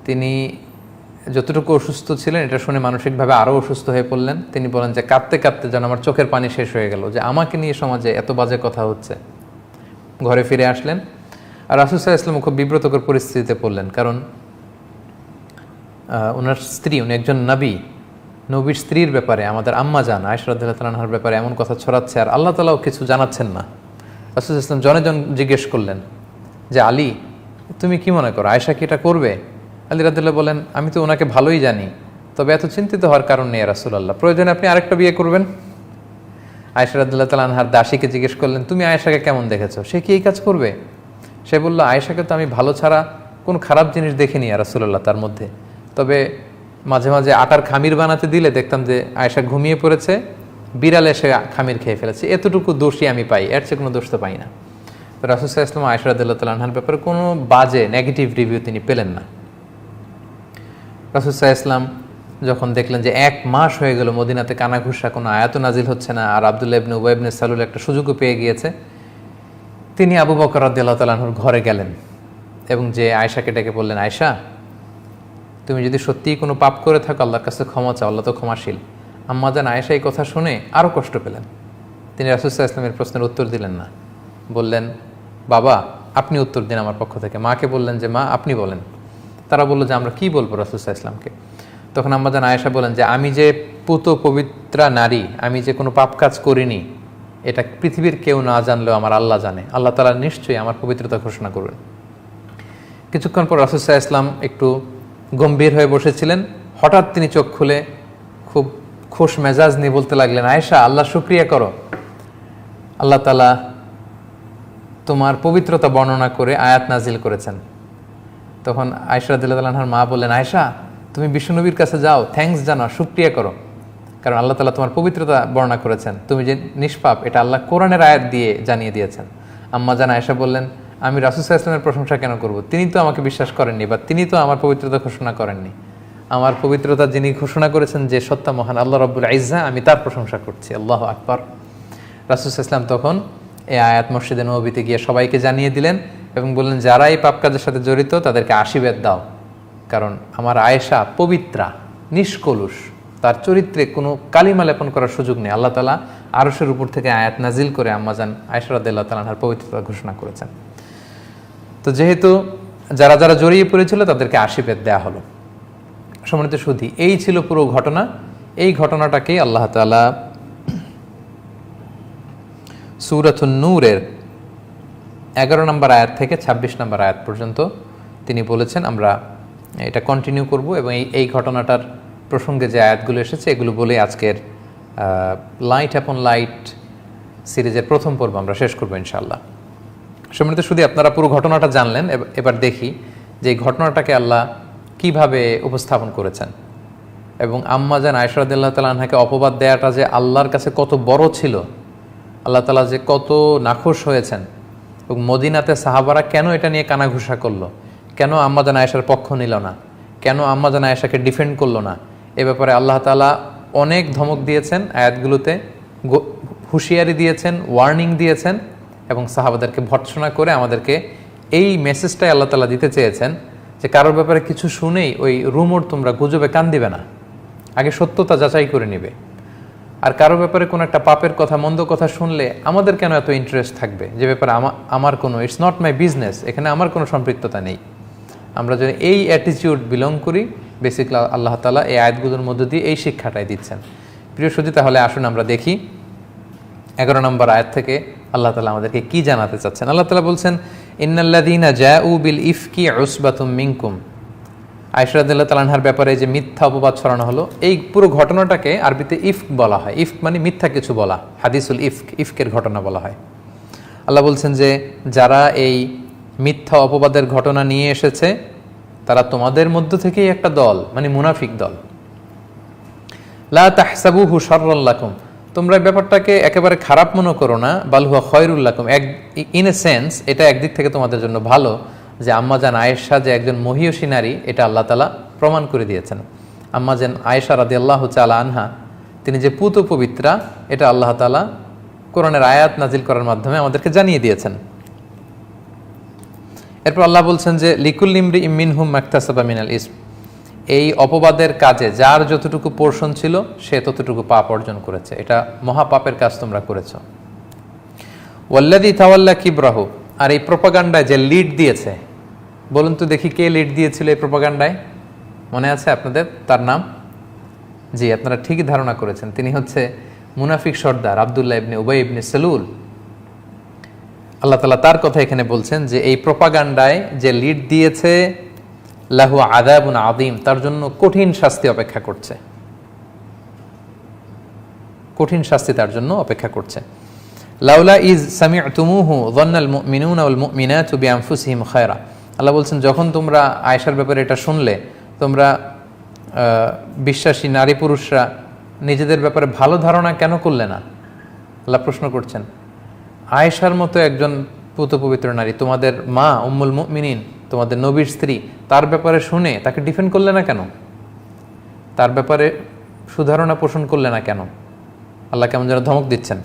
B: তিনি যতটুকু অসুস্থ ছিলেন এটা শুনে মানসিকভাবে আরও অসুস্থ হয়ে পড়লেন। তিনি বলেন যে কাঁদতে কাঁদতে যেন আমার চোখের পানি শেষ হয়ে গেল, যে আমাকে নিয়ে সমাজে এত বাজে কথা হচ্ছে। ঘরে ফিরে আসলেন, আর রাসূল সাল্লাল্লাহু আলাইহি ওয়াসাল্লাম খুব বিব্রতকর পরিস্থিতিতে পড়লেন, কারণ ওনার স্ত্রী, উনি একজন নবীর স্ত্রীর ব্যাপারে, আমাদের আম্মাজান আয়েশা রাদিয়াল্লাহু তাআলা আনহার ব্যাপারে এমন কথা ছড়াচ্ছে, আর আল্লাহ তাআলাও কিছু জানাচ্ছেন না। রাসূল সাল্লাল্লাহু আলাইহি ওয়াসাল্লাম জনে জন জিজ্ঞেস করলেন যে আলী, তুমি কি মনে করো, আয়েশা কি এটা করবে? আলী রাদিয়াল্লাহু বলেন, আমি তো ওনাকে ভালোই জানি, তবে এত চিন্তিত হওয়ার কারণ নেই রাসূলুল্লাহ, প্রয়োজনে আপনি আরেকটা বিয়ে করবেন। আয়েশা রাদিয়াল্লাহু তাআলা আনহার দাসীকে জিজ্ঞেস করলেন, তুমি আয়েশাকে কেমন দেখেছো, সে কি এই কাজ করবে? সে বলল, আয়েশাকে তো আমি ভালো ছাড়া কোনো খারাপ জিনিস দেখিনি ইয়া রাসূলুল্লাহ তার মধ্যে। তবে মাঝে মাঝে আটার খামির বানাতে দিলে দেখতাম যে আয়েশা ঘুমিয়ে পড়েছে, বিড়াল এসে খামির খেয়ে ফেলেছে, এতটুকু দোষই আমি পাই, এর চেয়ে কোনো দোষ তো পাই না। তো রাসূল সাল্লাল্লাহু আলাইহি ওয়াসাল্লাম আয়েশা রাদিয়াল্লাহু তাআলা আনহার ব্যাপারে কোনো বাজে নেগেটিভ রিভিউ তিনি পেলেন না। রাসূল সাল্লাল্লাহু আলাইহি ওয়াসাল্লাম যখন দেখলেন যে 1 মাস হয়ে গেল মদিনাতে কানাঘুষা, কোনো আয়াত নাজিল হচ্ছে না, আর আব্দুল্লাহ ইবনে উবাই ইবনে সালুল একটা সুযোগও পেয়ে গিয়েছে, তিনি আবু বকর রাদিয়াল্লাহু তাআলা আনহুর ঘরে গেলেন এবং যে আয়েশাকে ডেকে বললেন, আয়েশা, তুমি যদি সত্যিই কোনো পাপ করে থাকো আল্লাহর কাছে ক্ষমা চাও, আল্লাহ তো ক্ষমাশীল। আম্মা জান আয়েশা এই কথা শুনে আরও কষ্ট পেলেন। তিনি রাসূল সাল্লাল্লাহু আলাইহি ওয়াসাল্লামের প্রশ্নের উত্তর দিলেন না, বললেন, বাবা আপনি উত্তর দিন আমার পক্ষ থেকে। মাকে বললেন যে মা আপনি বলেন। তারা বলল যে আমরা কি বলবো রাসূল সাল্লাল্লাহু আলাইহি ওয়াসাল্লামকে। তখন আম্মা জান আয়েশা বলেন যে আমি যে পুত পবিত্রা নারী, আমি যে কোনো পাপ কাজ করিনি, এটা পৃথিবীর কেউ না জানলেও আমার আল্লাহ জানে, আল্লাহ তাআলা নিশ্চয়ই আমার পবিত্রতা ঘোষণা করবেন। কিছুক্ষণ পর রাসূল সাল্লাল্লাহু আলাইহি ওয়াসাল্লাম একটু গম্ভীর হয়ে বসেছিলেন, হঠাৎ তিনি চোখ খুলে খুব খোশ মেজাজ নিয়ে বলতে লাগলেন, আয়েশা আল্লাহ শুকরিয়া করো, আল্লাহ তাআলা তোমার পবিত্রতা বর্ণনা করে আয়াত নাজিল করেছেন। তখন আয়েশা রাদিয়াল্লাহু তাআলা আনহার মা বললেন, আয়েশা তুমি বিশ্বনবীর কাছে যাও, থ্যাঙ্কস জানাও, শুকরিয়া করো, কারণ আল্লাহ তাআলা তোমার পবিত্রতা বর্ণনা করেছেন, তুমি যে নিষ্পাপ এটা আল্লাহ কোরআনের আয়াত দিয়ে জানিয়ে দিয়েছেন। আম্মা জান আয়েশা বললেন, আমি রাসূল সাল্লাল্লাহু আলাইহি ওয়াসাল্লামের প্রশংসা কেন করব, তিনি তো আমাকে বিশ্বাস করেননি, বা তিনি তো আমার পবিত্রতা ঘোষণা করেননি। আমার পবিত্রতা যিনি ঘোষণা করেছেন যে সত্তা মহান আল্লাহ রাব্বুল ইজ্জা, আমি তার প্রশংসা করছি, আল্লাহু আকবার। রাসূল সাল্লাল্লাহু আলাইহি ওয়াসাল্লাম তখন এই আয়াত মসজিদে নববীতে গিয়ে সবাইকে জানিয়ে দিলেন এবং বললেন, যারা এই পাপ কাজের সাথে জড়িত তাদেরকে আশীর্বাদ দাও, কারণ আমার আয়েশা পবিত্রা, নিষ্কলুষ, তার চরিত্রে কোনো কালিমা লেপন করার সুযোগ নেই। আল্লাহ তাআলা আরশের উপর থেকে আয়াত নাজিল করে আম্মাজান আয়েশা রাদিয়াল্লাহু তাআলা আনহার পবিত্রতা ঘোষণা করেছেন। তো যেহেতু যারা যারা জড়িয়ে পড়েছিল তাদেরকে আশীর্বাদ দেয়া হলো। সম্মানিত সুধী, এই ছিল পুরো ঘটনা। এই ঘটনাটাকে আল্লাহ তাআলা সূরাতুন নূরের 11 নম্বর আয়াত থেকে 26 নম্বর আয়াত পর্যন্ত তিনি বলেছেন। আমরা এটা কন্টিনিউ করব এবং এই ঘটনাটার প্রসঙ্গে যে আয়াতগুলো এসেছে এগুলো বলে আজকের লাইট আপন লাইট সিরিজের প্রথম পর্ব আমরা শেষ করবো ইনশাআল্লাহ। সম্মানিত শুধু আপনারা পুরো ঘটনাটা জানলেন, এবার দেখি যে এই ঘটনাটাকে আল্লাহ কিভাবে উপস্থাপন করেছেন এবং আম্মা জান আয়েশা রাদিয়াল্লাহু তাআলা আনহাকে অপবাদ দেওয়াটা যে আল্লাহর কাছে কত বড় ছিল, আল্লাহ তাআলা যে কত নাখোশ হয়েছেন এবং মদিনাতে সাহাবারা কেন এটা নিয়ে কানাঘুষা করলো, কেন আম্মা জান আয়েশার পক্ষ নিল না, কেন আম্মা জান আয়েশাকে ডিফেন্ড করলো না, এ ব্যাপারে আল্লাহ তাআলা অনেক ধমক দিয়েছেন আয়াতগুলোতে, হুঁশিয়ারি দিয়েছেন, ওয়ার্নিং দিয়েছেন এবং সাহাবাদেরকে ভর্ৎসনা করে আমাদেরকে এই মেসেজটাই আল্লাহ তাআলা দিতে চেয়েছেন যে কারোর ব্যাপারে কিছু শুনেই ওই রুমর তোমরা গুজবে কান দিবে না, আগে সত্যতা যাচাই করে নিবে। আর কারোর ব্যাপারে কোনো একটা পাপের কথা, মন্দ কথা শুনলে আমাদের কেন এত ইন্টারেস্ট থাকবে, যে ব্যাপারে আমার কোনো, ইটস নট মাই বিজনেস, এখানে আমার কোনো সম্পৃক্ততা নেই। আমরা যদি এই অ্যাটিটিউড বিলং করি, বেসিক্যালি আল্লাহ তাআলা এই আয়াতগুলোর মধ্য দিয়ে এই শিক্ষাটাই দিচ্ছেন। প্রিয় সুধী, তাহলে আসুন আমরা দেখি 11 নম্বর আয়াত থেকে আল্লাহ তাআলা আমাদেরকে কি জানাতে চাচ্ছেন। আল্লাহ তাআলা বলছেন, ইন্নাল্লাযীনা জাউ বিল ইফকি উসবাতুম মিনকুম। আয়েশা রাদিয়াল্লাহু তাআলা আনহার ব্যাপারে যে মিথ্যা অপবাদ ছড়ানো হলো, এই পুরো ঘটনাটাকে আরবিতে ইফক বলা হয়। ইফক মানে মিথ্যা কিছু বলা, হাদিসুল ইফক, ইফকের ঘটনা বলা হয়। আল্লাহ বলছেন যে যারা এই মিথ্যা অপবাদের ঘটনা নিয়ে এসেছে তারা তোমাদের মধ্য থেকেই একটা দল, মানে মুনাফিক দল। লা তাহসাবুহু শাররাল লাকুম, তোমরা এই ব্যাপারটাকে একেবারে খারাপ মনে করো না, বাল হুয়া খায়রুল লাকুম, ইন এ সেন্স এটা একদিক থেকে তোমাদের জন্য ভালো যে আম্মা জান আয়েশা যে একজন মহিয়সী নারী, এটা আল্লাহ তাআলা প্রমাণ করে দিয়েছেন। আম্মা জান আয়েশা রাদিয়াল্লাহু তাআলা আনহা তিনি যে পুত পবিত্রা, এটা আল্লাহ তাআলা কোরআনের আয়াত নাজিল করার মাধ্যমে আমাদেরকে জানিয়ে দিয়েছেন। এরপর আল্লাহ বলছেন যে লিকুল্লি ইমরিইম মিনহুম মাকতাসাবা মিনাল ইসম, এই অপবাদের কাজে যার যতটুকু পোর্শন ছিল সে ততটুকু পাপ অর্জন করেছে, এটা মহাপাপের কাজ তোমরা করেছো। ওয়াল্লাযী তাওয়াল্লা কিবরাহু, আর এই প্রোপাগান্ডায় যে লিড দিয়েছে, বলুন তো দেখি কে লিড দিয়েছিল এই প্রোপাগান্ডায়? মনে আছে আপনাদের তার নাম? জি, আপনারা ঠিকই ধারণা করেছেন, তিনি হচ্ছে মুনাফিক সর্দার আব্দুল্লাহ ইবনে উবাই ইবনে সালুল। আল্লাহ তাআলা তার কথা এখানে বলছেন যে এই প্রোপাগান্ডায় যে লিড দিয়েছে, লাহু আযাবুন আযীম, তার জন্য কঠিন শাস্তি অপেক্ষা করছে। কঠিন শাস্তি তার জন্য অপেক্ষা করছে। লাউলা ইজ সামি'তুমুহু যান্নাল মুমিনুনা ওয়াল মুমিনাতু বিআনফুসিহিম খায়রা। আল্লাহ বলছেন যখন তোমরা আয়েশার ব্যাপারে এটা শুনলে, তোমরা বিশ্বাসী নারী পুরুষরা নিজেদের ব্যাপারে ভালো ধারণা কেন করলে না? আল্লাহ প্রশ্ন করছেন, আয়েশার মতো একজন পবিত্র নারী, তোমাদের মা উম্মুল মুমিনিন, তোমাদের নবীর স্ত্রী, তার ব্যাপারে শুনে তাকে ডিফেন্ড করলে না কেন? তার ব্যাপারে সুধারণা পোষণ করলে না কেন? আল্লাহ কেমন যেন ধমক দিচ্ছেন।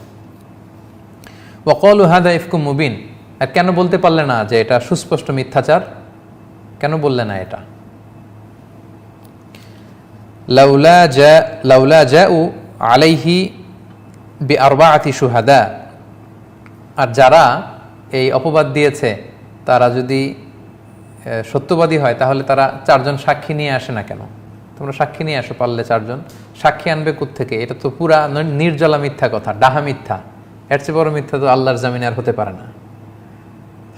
B: ওয়াকালু হাদা ইফকুম মুবিন, আর কেন বলতে পারলে না যে এটা সুস্পষ্ট মিথ্যাচার? কেন বললে না এটা? লাউলা জাউ আলাইহি বিআরবাআতি শুহাদা, আর যারা এই অপবাদ দিয়েছে তারা যদি সত্যবাদী হয় তাহলে তারা 4 জন সাক্ষী নিয়ে আসে না কেন? তোমরা সাক্ষী নিয়ে আসো, পারলে 4 জন সাক্ষী আনবে কোত্থেকে? এটা তো পুরা নির্জলা মিথ্যা কথা, ডাহা মিথ্যা। এর চেয়ে বড় মিথ্যা তো আল্লাহর জামিনে আর হতে পারে না।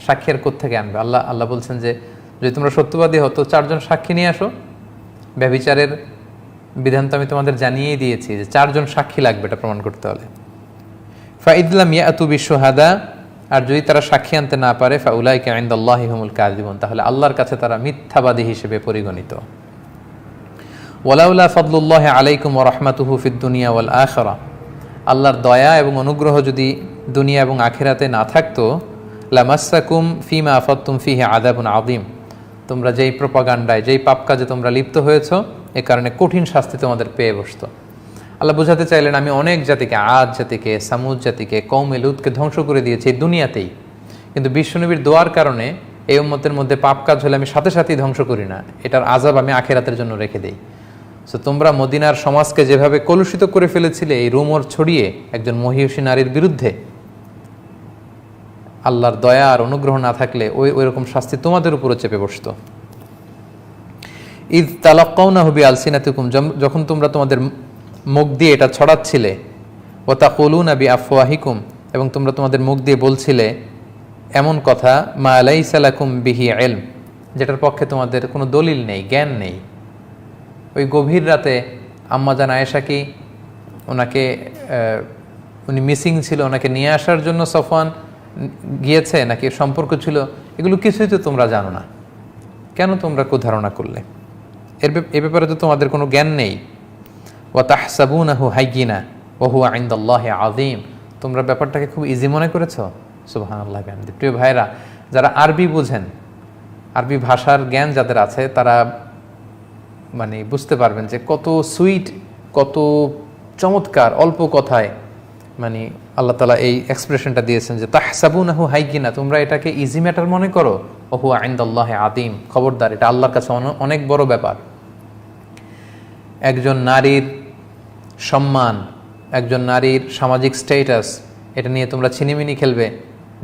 B: সাক্ষী আর কোত্থেকে আনবে? আল্লাহ বলছেন যে যদি তোমরা সত্যবাদী হও তো 4 জন সাক্ষী নিয়ে আসো। ব্যভিচারের বিধান তো আমি তোমাদের জানিয়েই দিয়েছি যে 4 জন সাক্ষী লাগবে এটা প্রমাণ করতে হলে। ফাইদলাম ইয়াতু বিশুহাদা, আর যদি তারা সাক্ষী আনতে না পারে ফাউলাইকা ইনদাল্লাহি হুমুল কাযিবুন, তাহলে আল্লাহর কাছে তারা মিথ্যাবাদী হিসেবে পরিগণিত। ওয়ালাউলা ফাদলুল্লাহি আলাইকুম ওয়া রাহমাতুহু ফিদ দুনিয়া ওয়াল আখিরা, আল্লাহর দয়া এবং অনুগ্রহ যদি দুনিয়া এবং আখিরাতে না থাকতো, লামাসসাকুম ফিমা আফাদতুম ফিহি আযাবুন আযীম, তোমরা যেই প্রপাগান্ডায়, যেই পাপ কাজে তোমরা লিপ্ত হয়েছো, এ কারণে কঠিন শাস্তি তোমাদের পেয়ে বসতো। আল্লাহ বোঝাতে চাইলেন আমি অনেক জাতিকে, আদ জাতিকে, সামুদ জাতিকে, কওমে লুতকে ধ্বংস করে দিয়েছি এই দুনিয়াতেই, কিন্তু বিশ্বনবীর দোয়ার কারণে এই উম্মতের মধ্যে পাপ কাজ হলে আমি সাথে সাথেই ধ্বংস করি না, এটার আযাব আমি আখিরাতের জন্য রেখে দেই। সো তোমরা মদিনার সমাজকে যেভাবে কলুষিত করে ফেলেছিলে এই রুমর ছড়িয়ে একজন মহিষী নারীর বিরুদ্ধে, আল্লাহর দয়া আর অনুগ্রহ না থাকলে ওই রকম শাস্তি তোমাদের উপরে চেপে বসতো। ইদ তালাক্কাউনাহু বিআলসিনাতিকুম, যখন তোমরা তোমাদের মুখ দিয়ে এটা ছড়াচ্ছিলে, ওয়া তাকুলুনা বিআফওয়াহিকুম, এবং তোমরা তোমাদের মুখ দিয়ে বলছিলে এমন কথা, মা লাইসা লাকুম বিহি ইলম, যেটার পক্ষে তোমাদের কোনো দলিল নেই, জ্ঞান নেই। ওই গভীর রাতে আম্মাজান আয়েশা কি ওনাকে উনি মিসিং ছিল, ওনাকে নিয়ে আসার জন্য সফওয়ান গিয়েছে নাকি সম্পর্ক ছিল, এগুলো কিছুই তো তোমরা জানো না। কেন তোমরা কুধারণা করলে? এ ব্যাপারে তো তোমাদের কোনো জ্ঞান নেই। ওয়া তাহসাবুনাহু হাইয়িনা ওয়া হুয়া ইনদাল্লাহি আযীম, তোমরা ব্যাপারটাকে খুব ইজি মনে করেছো। সুবহানাল্লাহ। প্রিয় ভাইরা, যারা আরবি বুঝেন, আরবি ভাষার জ্ঞান যাদের আছে, তারা মানে বুঝতে পারবেন যে কত সুইট, কত চমৎকার অল্প কথায় মানে আল্লাহ তাআলা এই এক্সপ্রেশনটা দিয়েছেন যে তাহসাবুনাহু হাইয়িনা, তোমরা এটাকে ইজি ম্যাটার মনে করো, ওয়া হুয়া ইনদাল্লাহি আযীম, খবরদার এটা আল্লাহর কাছে অনেক বড় ব্যাপার। একজন নারীর সম্মান, একজন নারীর সামাজিক স্ট্যাটাস, এটা নিয়ে তোমরা ছিনিমিনি খেলবে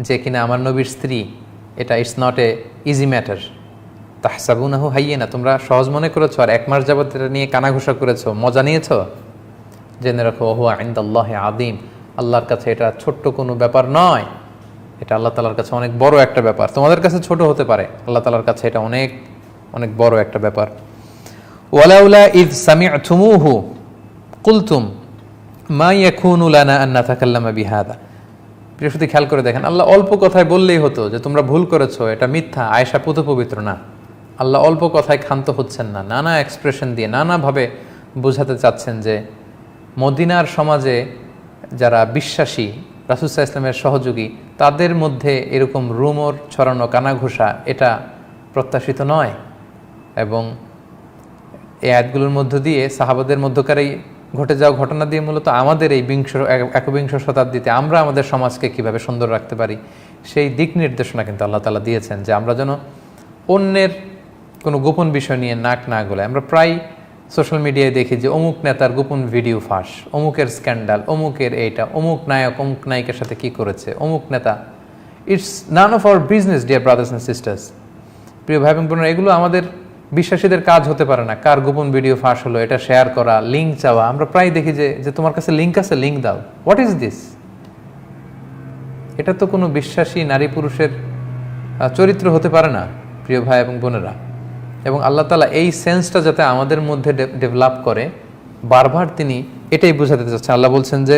B: যে কিনা আমার নবীর স্ত্রী, এটা it's not a easy matter. তাহসাবুনাহু হাইয়িনা, তোমরা সহজ মনে করেছো আর 1 মাস যাবত এটা নিয়ে কানাঘুষা করেছো, মজা নিয়েছো। জেনে রাখো ওয়া হুয়া ইনদাল্লাহি আযীম, আল্লাহর কাছে এটা ছোট্ট কোনো ব্যাপার নয়, এটা আল্লাহ তাআলার কাছে অনেক বড় একটা ব্যাপার। তোমাদের কাছে ছোট হতে পারে, আল্লাহ তাআলার কাছে এটা অনেক অনেক বড় একটা ব্যাপার। ওয়ালাউলা ইয সামি'তুমুহু কুলতুম মা ইয়াকুনু লানা আন নাতাকাল্লামা বিহাদা। প্রিয় শুধু খেয়াল করে দেখেন, আল্লাহ অল্প কথায় বললেই হতো যে তোমরা ভুল করেছো, এটা মিথ্যা, আয়েশা পবিত্র না। আল্লাহ অল্প কথায় ক্ষান্ত হচ্ছেন না, নানা এক্সপ্রেশন দিয়ে নানাভাবে বোঝাতে চাচ্ছেন যে মদিনার সমাজে যারা বিশ্বাসী, রাসূল সাল্লাল্লাহু আলাইহি ওয়াসাল্লামের সহযোগী, তাদের মধ্যে এরকম রুমর ছড়ানো, কানাঘুষা, এটা প্রত্যাশিত নয়। এবং এই আয়াতগুলোর মধ্য দিয়ে সাহাবাদের মধ্যকার এই ঘটে যাওয়া ঘটনা দিয়ে মূলত আমাদের এই একবিংশ শতাব্দীতে আমরা আমাদের সমাজকে কিভাবে সুন্দর রাখতে পারি সেই দিক নির্দেশনা কিন্তু আল্লাহ তাআলা দিয়েছেন, যে আমরা যেন অন্যের কোনো গোপন বিষয় নিয়ে নাক না গলায়। আমরা প্রায় সোশ্যাল মিডিয়ায় দেখি যে অমুক নেতার গোপন ভিডিও ফাঁস, অমুকের স্ক্যান্ডাল, অমুকের এইটা, অমুক নায়ক অমুক নায়িকার সাথে কি করেছে অমুক নেতা। It's none of our business dear brothers and sisters. প্রিয় ভাই এবং বোনেরা, এগুলো আমাদের বিশ্বাসীদের কাজ হতে পারে না। কার গোপন ভিডিও ফাঁস হলো এটা শেয়ার করা, লিঙ্ক চাওয়া। আমরা প্রায় দেখি যে তোমার কাছে লিঙ্ক আছে, লিঙ্ক দাও। What is this? এটা তো কোনো বিশ্বাসী নারী পুরুষের চরিত্র হতে পারে না প্রিয় ভাই এবং বোনেরা। এবং আল্লাহ তাআলা এই সেন্সটা যাতে আমাদের মধ্যে ডেভেলপ করে, বারবার তিনি এটাই বোঝাতে চাচ্ছেন। আল্লাহ বলছেন যে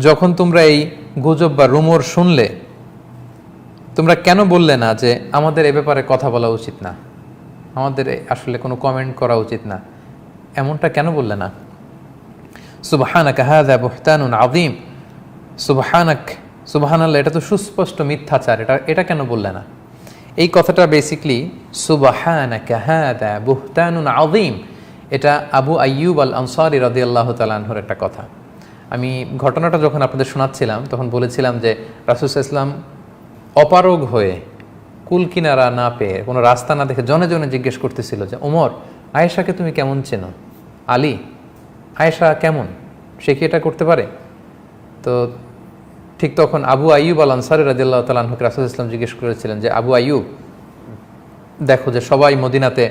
B: যখন তোমরা এই গুজব বা রুমর শুনলে তোমরা কেন বললে না যে আমাদের এ ব্যাপারে কথা বলা উচিত না, আমাদের আসলে কোনো কমেন্ট করা উচিত না, এমনটা কেন বললে না? সুবহানাকা হাযা বুহতানুন আযীম, সুবহানাল্লাহ, এটা তো সুস্পষ্ট মিথ্যাচার, এটা কেন বললে না? এই কথাটা বেসিক্যালি সুবহানাকা হাযা বুহতানুন আযীম, এটা আবু আইয়ুব আল আনসারী রাদিয়াল্লাহু তাআলা আনহুর একটা কথা। আমি ঘটনাটা যখন আপনাদের শোনাচ্ছিলাম তখন বলেছিলাম যে রাসূল সাল্লাল্লাহু আলাইহি ওয়াসাল্লাম অপারগ হয়ে কুল কিনারা না পেয়ে কোনো রাস্তা না দেখে জনে জনে জিজ্ঞেস করতেছিল যে ওমর, আয়েশাকে তুমি কেমন চেনো? আলী, আয়েশা কেমন, সে কি এটা করতে পারে? তো ঠিক তখন আবু আইয়ুব আল আনসারী রাদিয়াল্লাহু তাআলা আনহুকে রাসূল সাল্লাল্লাহু আলাইহি ওয়াসাল্লাম জিজ্ঞেস করেছিলেন যে আবু আইয়ুব, দেখো যে সবাই মদিনাতে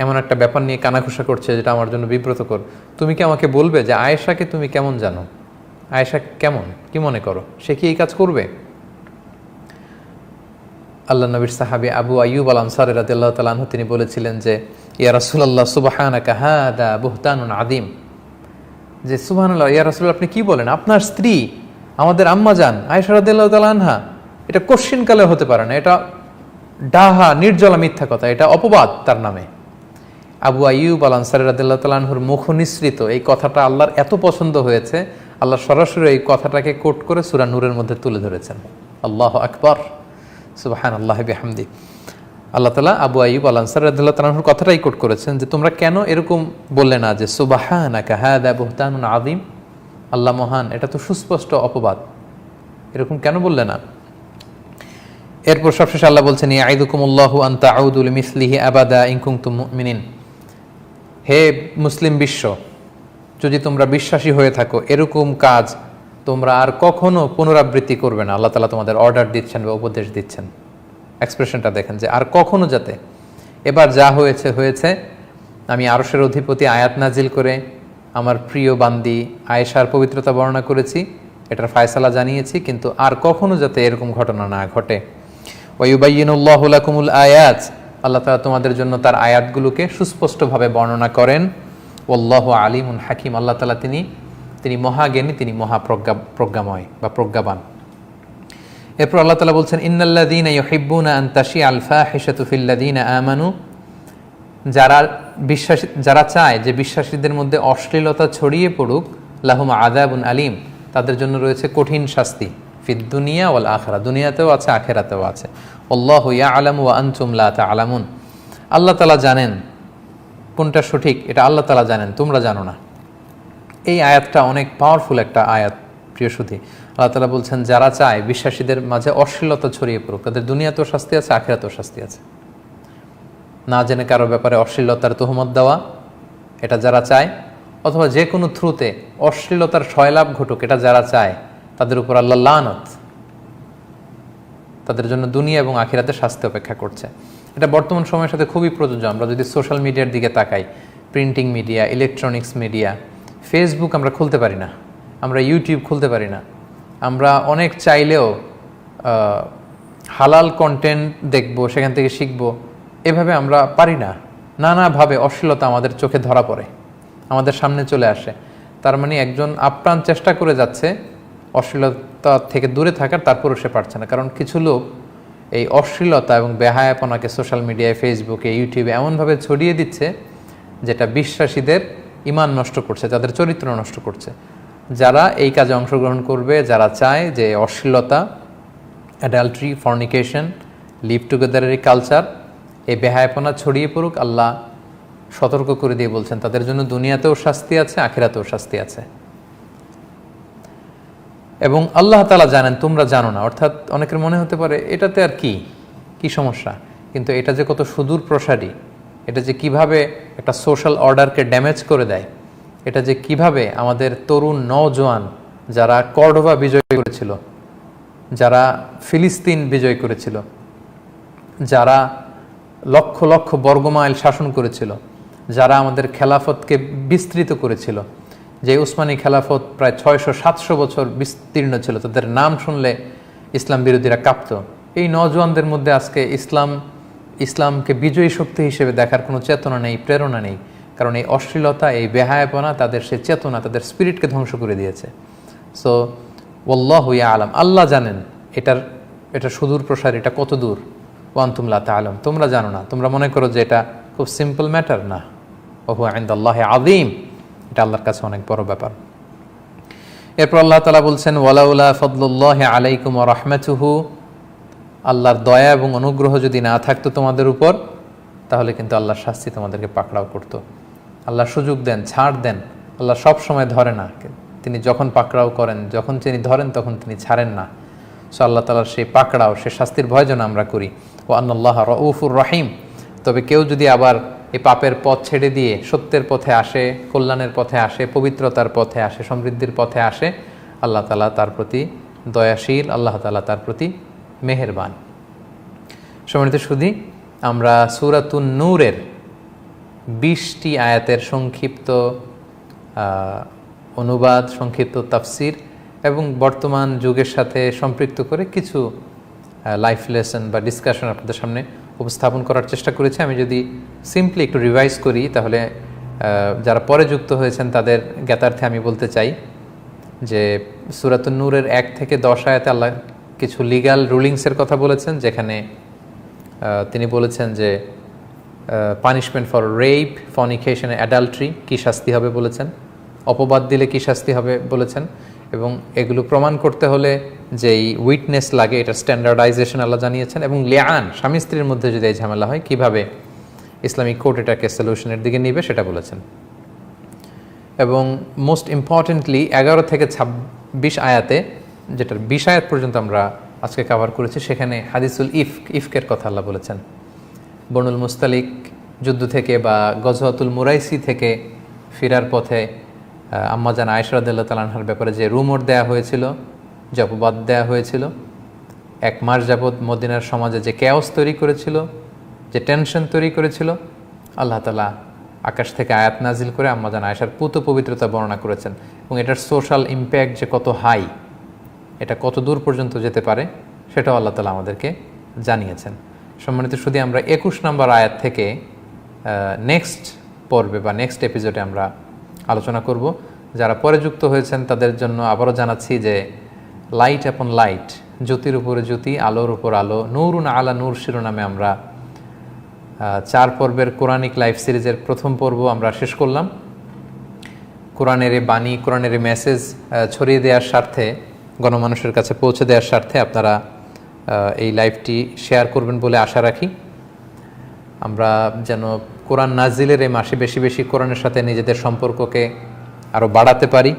B: এমন একটা ব্যাপার নিয়ে কানাঘুষা করছে যেটা আমার জন্য বিব্রতকর, তুমি কি আমাকে বলবে যে আয়েশাকে তুমি কেমন জানো? আয়েশা কেমন, কি মনে করো, সে কি এই কাজ করবে? আল্লাহ নবীর সাহাবী আবু আইয়ুব আল আনসারী রাদিয়াল্লাহু তাআলা আনহু তিনি বলেছিলেন যে ইয়া রাসূলুল্লাহ সুবহানাকা হাযা বুহতানুন আযীম, যে সুবহানাল্লাহ, ইয়া রাসূলুল্লাহ, আপনি কি বলেন? আপনার স্ত্রী আমাদের আম্মা জান আয়েশা রাদিয়াল্লাহু তাআলা আনহা, এটা কোশ্চিনকালে হতে পারে না, এটা ডাহা নির্জলা মিথ্যা কথা, এটা অপবাদ তার নামে। আবু আইয়ুব আল আনসারী রাদিয়াল্লাহু তাআলা আনহুর মুখ নিঃসৃত এই কথাটা আল্লাহর এত পছন্দ হয়েছে, আল্লাহ সরাসরি এই কথাটাকে কোট করে সূরা নূরের মধ্যে তুলে ধরেছেন। আল্লাহু আকবার, সুবহানাল্লাহি বিহামদি। আল্লাহ তাআলা আবু আইয়ুব আল আনসারী রাদিয়াল্লাহু তাআলা আনহুর কথাটাই কোট করেছেন যে তোমরা কেন এরকম বললে না যে সুবহানাকা হাযা বুহতানুন আযীম, আল্লাহ মহান, এটা তো সুস্পষ্ট অপবাদ, এরকম কেন বললে না? এরপর সবশেষে আল্লাহ বলছেন ইয়াইদুকুমুল্লাহু আন তাউদু লিমিসলিহি আবাদা ইন কুনতুম মুমিনিন, হে মুসলিম বিশ্ব, যদি তোমরা বিশ্বাসী হয়ে থাকো এরকম কাজ তোমরা আর কখনো পুনরাবৃত্তি করবে না। আল্লাহ তাআলা তোমাদের অর্ডার দিচ্ছেন বা উপদেশ দিচ্ছেন, এক্সপ্রেশনটা দেখেন যে আর কখনো যাতে, এবার যা হয়েছে হয়েছে, আমি আরশের অধিপতি আয়াত নাজিল করে আমার প্রিয় বান্দি আয়েশার পবিত্রতা বর্ণনা করেছি, এটার ফায়সালা জানিয়েছি, কিন্তু আর কখনো যাতে এরকম ঘটনা না ঘটে। ওয়ায়ুবাইয়িনুল্লাহু লাকুমুল আয়াত, আল্লাহ তাআলা তোমাদের জন্য তার আয়াতগুলোকে সুস্পষ্টভাবে বর্ণনা করেন। ওয়াল্লাহু আলিমুন হাকিম, আল্লাহ তাআলা তিনি মহাজ্ঞানী, তিনি প্রজ্ঞাময় বা প্রজ্ঞাবান। এরপর আল্লাহ তাআলা বলছেন ইন্নাল্লাযীনা ইউহিব্বুনা আন তাশিআল ফাহিশাতু ফিল্লাযীনা আমানু, যারা চায় যে বিশ্বাসীদের মধ্যে অশ্লীলতা ছড়িয়ে পড়ুক, লাহুম আযাবুন আলীম, তাদের জন্য রয়েছে কঠিন শাস্তি, ফিদ দুনিয়া ওয়াল আখিরা, দুনিয়াতেও আছে আখিরাতেও আছে। আল্লাহু ইয়ালামু ওয়া আনতুম লা তা'লামুন, আল্লাহ তাআলা জানেন কোনটা সঠিক, এটা আল্লাহ তাআলা জানেন, তোমরা জানো না। এই আয়াতটা অনেক পাওয়ারফুল একটা আয়াত প্রিয় সুধী। আল্লাহ তাআলা বলছেন যারা চায় বিশ্বাসীদের মাঝে অশ্লীলতা ছড়িয়ে পড়ুক, তাদের দুনিয়াতেও শাস্তি আছে, আখিরাতেও শাস্তি আছে। না জেনে কারো ব্যাপারে অশ্লীলতার তুহমত দেওয়া, এটা যারা চায়, অথবা যে কোনো থ্রুতে অশ্লীলতার সয়লাভ ঘটুক, এটা যারা চায় তাদের উপর আল্লাহ লানত, তাদের জন্য দুনিয়া এবং আখিরাতে শাস্তি অপেক্ষা করছে। এটা বর্তমান সময়ের সাথে খুবই প্রযোজ্য। আমরা যদি সোশ্যাল মিডিয়ার দিকে তাকাই, printing media, electronics media, Facebook আমরা খুলতে পারি না, আমরা ইউটিউব খুলতে পারি না, আমরা অনেক চাইলেও হালাল কন্টেন্ট দেখবো, সেখান থেকে শিখবো, এভাবে আমরা পারি না। নানাভাবে অশ্লীলতা আমাদের চোখে ধরা পড়ে, আমাদের সামনে চলে আসে। তার মানে একজন আপ্রাণ চেষ্টা করে যাচ্ছে অশ্লীলতা থেকে দূরে থাকার, তারপরও সে পারছে না। কারণ কিছু লোক এই অশ্লীলতা এবং বেহায়াপনাকে সোশ্যাল মিডিয়ায়, ফেসবুকে, ইউটিউবে এমনভাবে ছড়িয়ে দিচ্ছে যেটা বিশ্বাসীদের ঈমান নষ্ট করছে, তাদের চরিত্র নষ্ট করছে। যারা এই কাজে অংশগ্রহণ করবে, যারা চায় যে অশ্লীলতা, অ্যাডাল্ট্রি, ফর্নিকেশন, লিভ টুগেদারের এই কালচার, এই বেহায়াপনা ছড়িয়ে পড়ুক, আল্লাহ সতর্ক করে দিয়ে বলছেন তাদের জন্য দুনিয়াতেও শাস্তি আছে, আখিরাতেও শাস্তি আছে। এবং আল্লাহ তাআলা জানেন, তোমরা জানো না। অর্থাৎ অনেকের মনে হতে পারে এটাতে আর কি সমস্যা, কিন্তু এটা যে কত সুদূর প্রসারী, এটা যে কিভাবে একটা সোশ্যাল অর্ডারকে ড্যামেজ করে দেয়, এটা যে কিভাবে আমাদের তরুণ নওজোয়ান যারা কর্ডোবা বিজয় করেছিল, যারা ফিলিস্তিন বিজয় করেছিল, যারা লক্ষ লক্ষ বর্গমাইল শাসন করেছিল, যারা আমাদের খেলাফতকে বিস্তৃত করেছিল, যে উসমানী খেলাফত প্রায় 600-700 বছর বিস্তীর্ণ ছিল, তাদের নাম শুনলে ইসলাম বিরোধীরা কাঁপত। এই নওজোয়ানদের মধ্যে আজকে ইসলামকে বিজয়ী শক্তি হিসেবে দেখার কোনো চেতনা নেই, প্রেরণা নেই। কারণ এই অশ্লীলতা, এই বেহায়াপনা তাদের সে চেতনা, তাদের স্পিরিটকে ধ্বংস করে দিয়েছে। সো ওয়াল্লাহু ইয়ালাম, আল্লাহ জানেন এটা সুদূর প্রসার, এটা কত দূর। ওয়া আনতুম লা তা'লাম, তোমরা জানো না, তোমরা মনে করো যে এটা খুব সিম্পল ম্যাটার। না, ওয়া হুয়া ইনদাল্লাহি আযীম, এটা আল্লাহর কাছে অনেক বড় ব্যাপার। এরপর আল্লাহ তাআলা বলছেন ওয়ালাউলা ফাদলুল্লাহি আলাইকুম ওয়া রাহমাতুহু, আল্লাহর দয়া এবং অনুগ্রহ যদি না থাকতো তোমাদের উপর, তাহলে কিন্তু আল্লাহর শাস্তি তোমাদেরকে পাকড়াও করতো। আল্লাহ সুযোগ দেন, ছাড় দেন, আল্লাহ সব সময় ধরে না, তিনি যখন পাকড়াও করেন, যখন তিনি ধরেন তখন তিনি ছাড়েন না। সো আল্লাহ তাআলার সেই পাকড়াও, সেই শাস্তির ভয় যেন আমরা করি। ও আন্নাল্লাহ রাউফুর রহিম, তবে কেউ যদি আবার এই পাপের পথ ছেড়ে দিয়ে সত্যের পথে আসে, কল্যাণের পথে আসে, পবিত্রতার পথে আসে, সমৃদ্ধির পথে আসে, আল্লাহ তাআলা তার প্রতি দয়াশীল, আল্লাহ তাআলা তার প্রতি মেহেরবান। সম্মানিত সুধী, আমরা সূরাতুন নূরের 20টি আয়াতের সংক্ষিপ্ত অনুবাদ, সংক্ষিপ্ত তাফসির এবং বর্তমান যুগের সাথে সম্পৃক্ত করে কিছু লাইফ লেসন বা ডিসকাশন আপনাদের সামনে উপস্থাপন করার চেষ্টা করেছি। আমি যদি সিম্পলি একটু রিভাইজ করি, তাহলে যারা পরে যুক্ত হয়েছেন তাদের জ্ঞাতার্থে আমি বলতে চাই যে সূরাতুন নূরের 1 থেকে 10 আয়াতে আল্লাহ কিছু লিগ্যাল রুলিংসের কথা বলেছেন, যেখানে তিনি বলেছেন যে punishment for rape, fornication, adultery কী শাস্তি হবে বলেছেন, অপবাদ দিলে কী শাস্তি হবে বলেছেন, এবং এগুলো প্রমাণ করতে হলে যেই উইটনেস লাগে এটা স্ট্যান্ডার্ডাইজেশন আল্লাহ জানিয়েছেন, এবং লিআন, স্বামী স্ত্রীর মধ্যে যদি এই ঝামেলা হয় কীভাবে ইসলামিক কোর্ট এটাকে সলিউশনের দিকে নিবে সেটা বলেছেন। এবং মোস্ট ইম্পর্টেন্টলি 11 থেকে 26 আয়াতে, যেটার 20 আয়াত পর্যন্ত আমরা আজকে কভার করেছি, সেখানে হাদিসুল ইফকের কথা আল্লাহ বলেছেন। বনুল মুস্তালিক যুদ্ধ থেকে বা গজওয়াতুল মুরাইসি থেকে ফেরার পথে আম্মাজান আয়েশা রাদিয়াল্লাহু তাআলা আনহার ব্যাপারে যে রুমর দেয়া হয়েছিল, যে অপবাদ দেয়া হয়েছিল, 1 মাস যাবৎ মদিনার সমাজে যে ক্যাওস তৈরি করেছিল, যে টেনশন তৈরি করেছিল, আল্লাহ তাআলা আকাশ থেকে আয়াত নাজিল করে আম্মাজান আয়েশার পুত পবিত্রতা বর্ণনা করেছেন, এবং এটার সোশ্যাল ইম্প্যাক্ট যে কত হাই, এটা কত দূর পর্যন্ত যেতে পারে সেটাও আল্লাহ তাআলা আমাদেরকে জানিয়েছেন। সম্মানিত শুধু আমরা 21 নম্বর আয়াত থেকে নেক্সট পর্বে বা নেক্সট এপিসোডে আমরা আলোচনা করব। যারা পরে যুক্ত হয়েছেন তাদের জন্য আবারও জানাচ্ছি যে লাইট আপন লাইট, জ্যোতির উপরে জ্যোতি, আলোর উপর আলো, নূরুন আলা নূর শিরোনামে আমরা 4 পর্বের কোরআনিক লাইফ সিরিজের প্রথম পর্ব আমরা শেষ করলাম। কোরআনের এই বাণী, কোরআনের এই মেসেজ ছড়িয়ে দেওয়ার স্বার্থে, গণমানুষের কাছে পৌঁছে দেওয়ার স্বার্থে আপনারা এই লাইভটি শেয়ার করবেন বলে আশা রাখি। আমরা যেন কোরআন নাজিলের এই মাসে বেশি বেশি কোরআনের সাথে নিজেদের সম্পর্ককে আরও বাড়াতে পারি,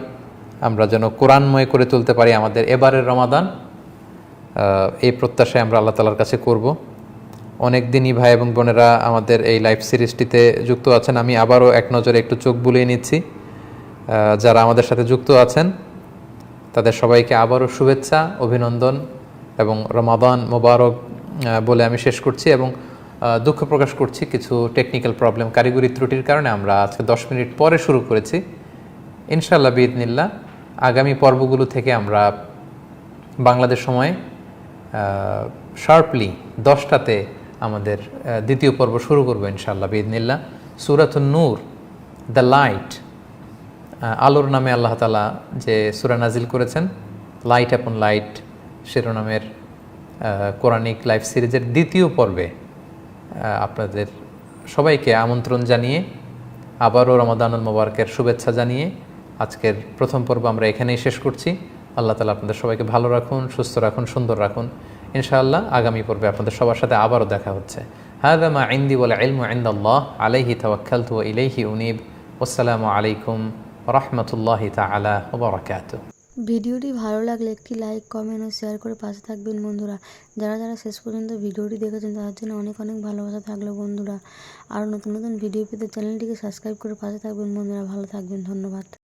B: আমরা যেন কোরআনময় করে তুলতে পারি আমাদের এবারের রমাদান। এই প্রত্যাশায় আমরা আল্লাহ তাআলার কাছে করব। অনেক দিনই ভাই এবং বোনেরা আমাদের এই লাইভ সিরিজটিতে যুক্ত আছেন। আমি আবারও এক নজরে একটু চোখ বুলিয়ে নিচ্ছি। যারা আমাদের সাথে যুক্ত আছেন তাদের সবাইকে আবারও শুভেচ্ছা, অভিনন্দন এবং রমাদান মোবারক বলে আমি শেষ করছি, এবং দুঃখ প্রকাশ করছি কিছু টেকনিক্যাল প্রবলেম, কারিগরি ত্রুটির কারণে আমরা আজকে 10 মিনিট পরে শুরু করেছি। ইনশাআল্লাহ বিইذনিল্লাহ আগামী পর্বগুলো থেকে আমরা বাংলাদেশ সময় শার্পলি 10টাতে আমাদের দ্বিতীয় পর্ব শুরু করবো ইনশাআল্লাহ বিইذনিল্লাহ। সূরাতুন নূর, দ্য লাইট, আলোর নামে আল্লাহ তাআলা যে সূরা নাজিল করেছেন, লাইট আপন লাইট শিরোনামের কোরআনিক লাইফ সিরিজের দ্বিতীয় পর্বে আপনাদের সবাইকে আমন্ত্রণ জানিয়ে, আবারও রমাদানুল মোবারকের শুভেচ্ছা জানিয়ে আজকের প্রথম পর্ব আমরা এখানেই শেষ করছি। আল্লাহ তাআলা আপনাদের সবাইকে ভালো রাখুন, সুস্থ রাখুন, সুন্দর রাখুন। ইনশাআল্লাহ আগামী পর্বে আপনাদের সবার সাথে আবারও দেখা হচ্ছে। হাযা মা ইনদি ওয়াল ইলমু ইনদাল্লাহ আলাইহি তাওয়াক্কালতু ওয়া ইলাইহি উনীব। আসসালামু আলাইকুম ওয়া রাহমাতুল্লাহি তাআলা ওয়া বারাকাতুহু।
A: ভিডিওটি ভালো লাগলে একটি লাইক, কমেন্ট ও শেয়ার করে পাশে থাকবেন বন্ধুরা। যারা যারা শেষ পর্যন্ত ভিডিওটি দেখেছেন তাদের জন্য অনেক অনেক ভালোবাসা থাকলো বন্ধুরা। আর নতুন নতুন ভিডিও পেতে চ্যানেলটিকে সাবস্ক্রাইব করে পাশে থাকবেন বন্ধুরা। ভালো থাকবেন, ধন্যবাদ।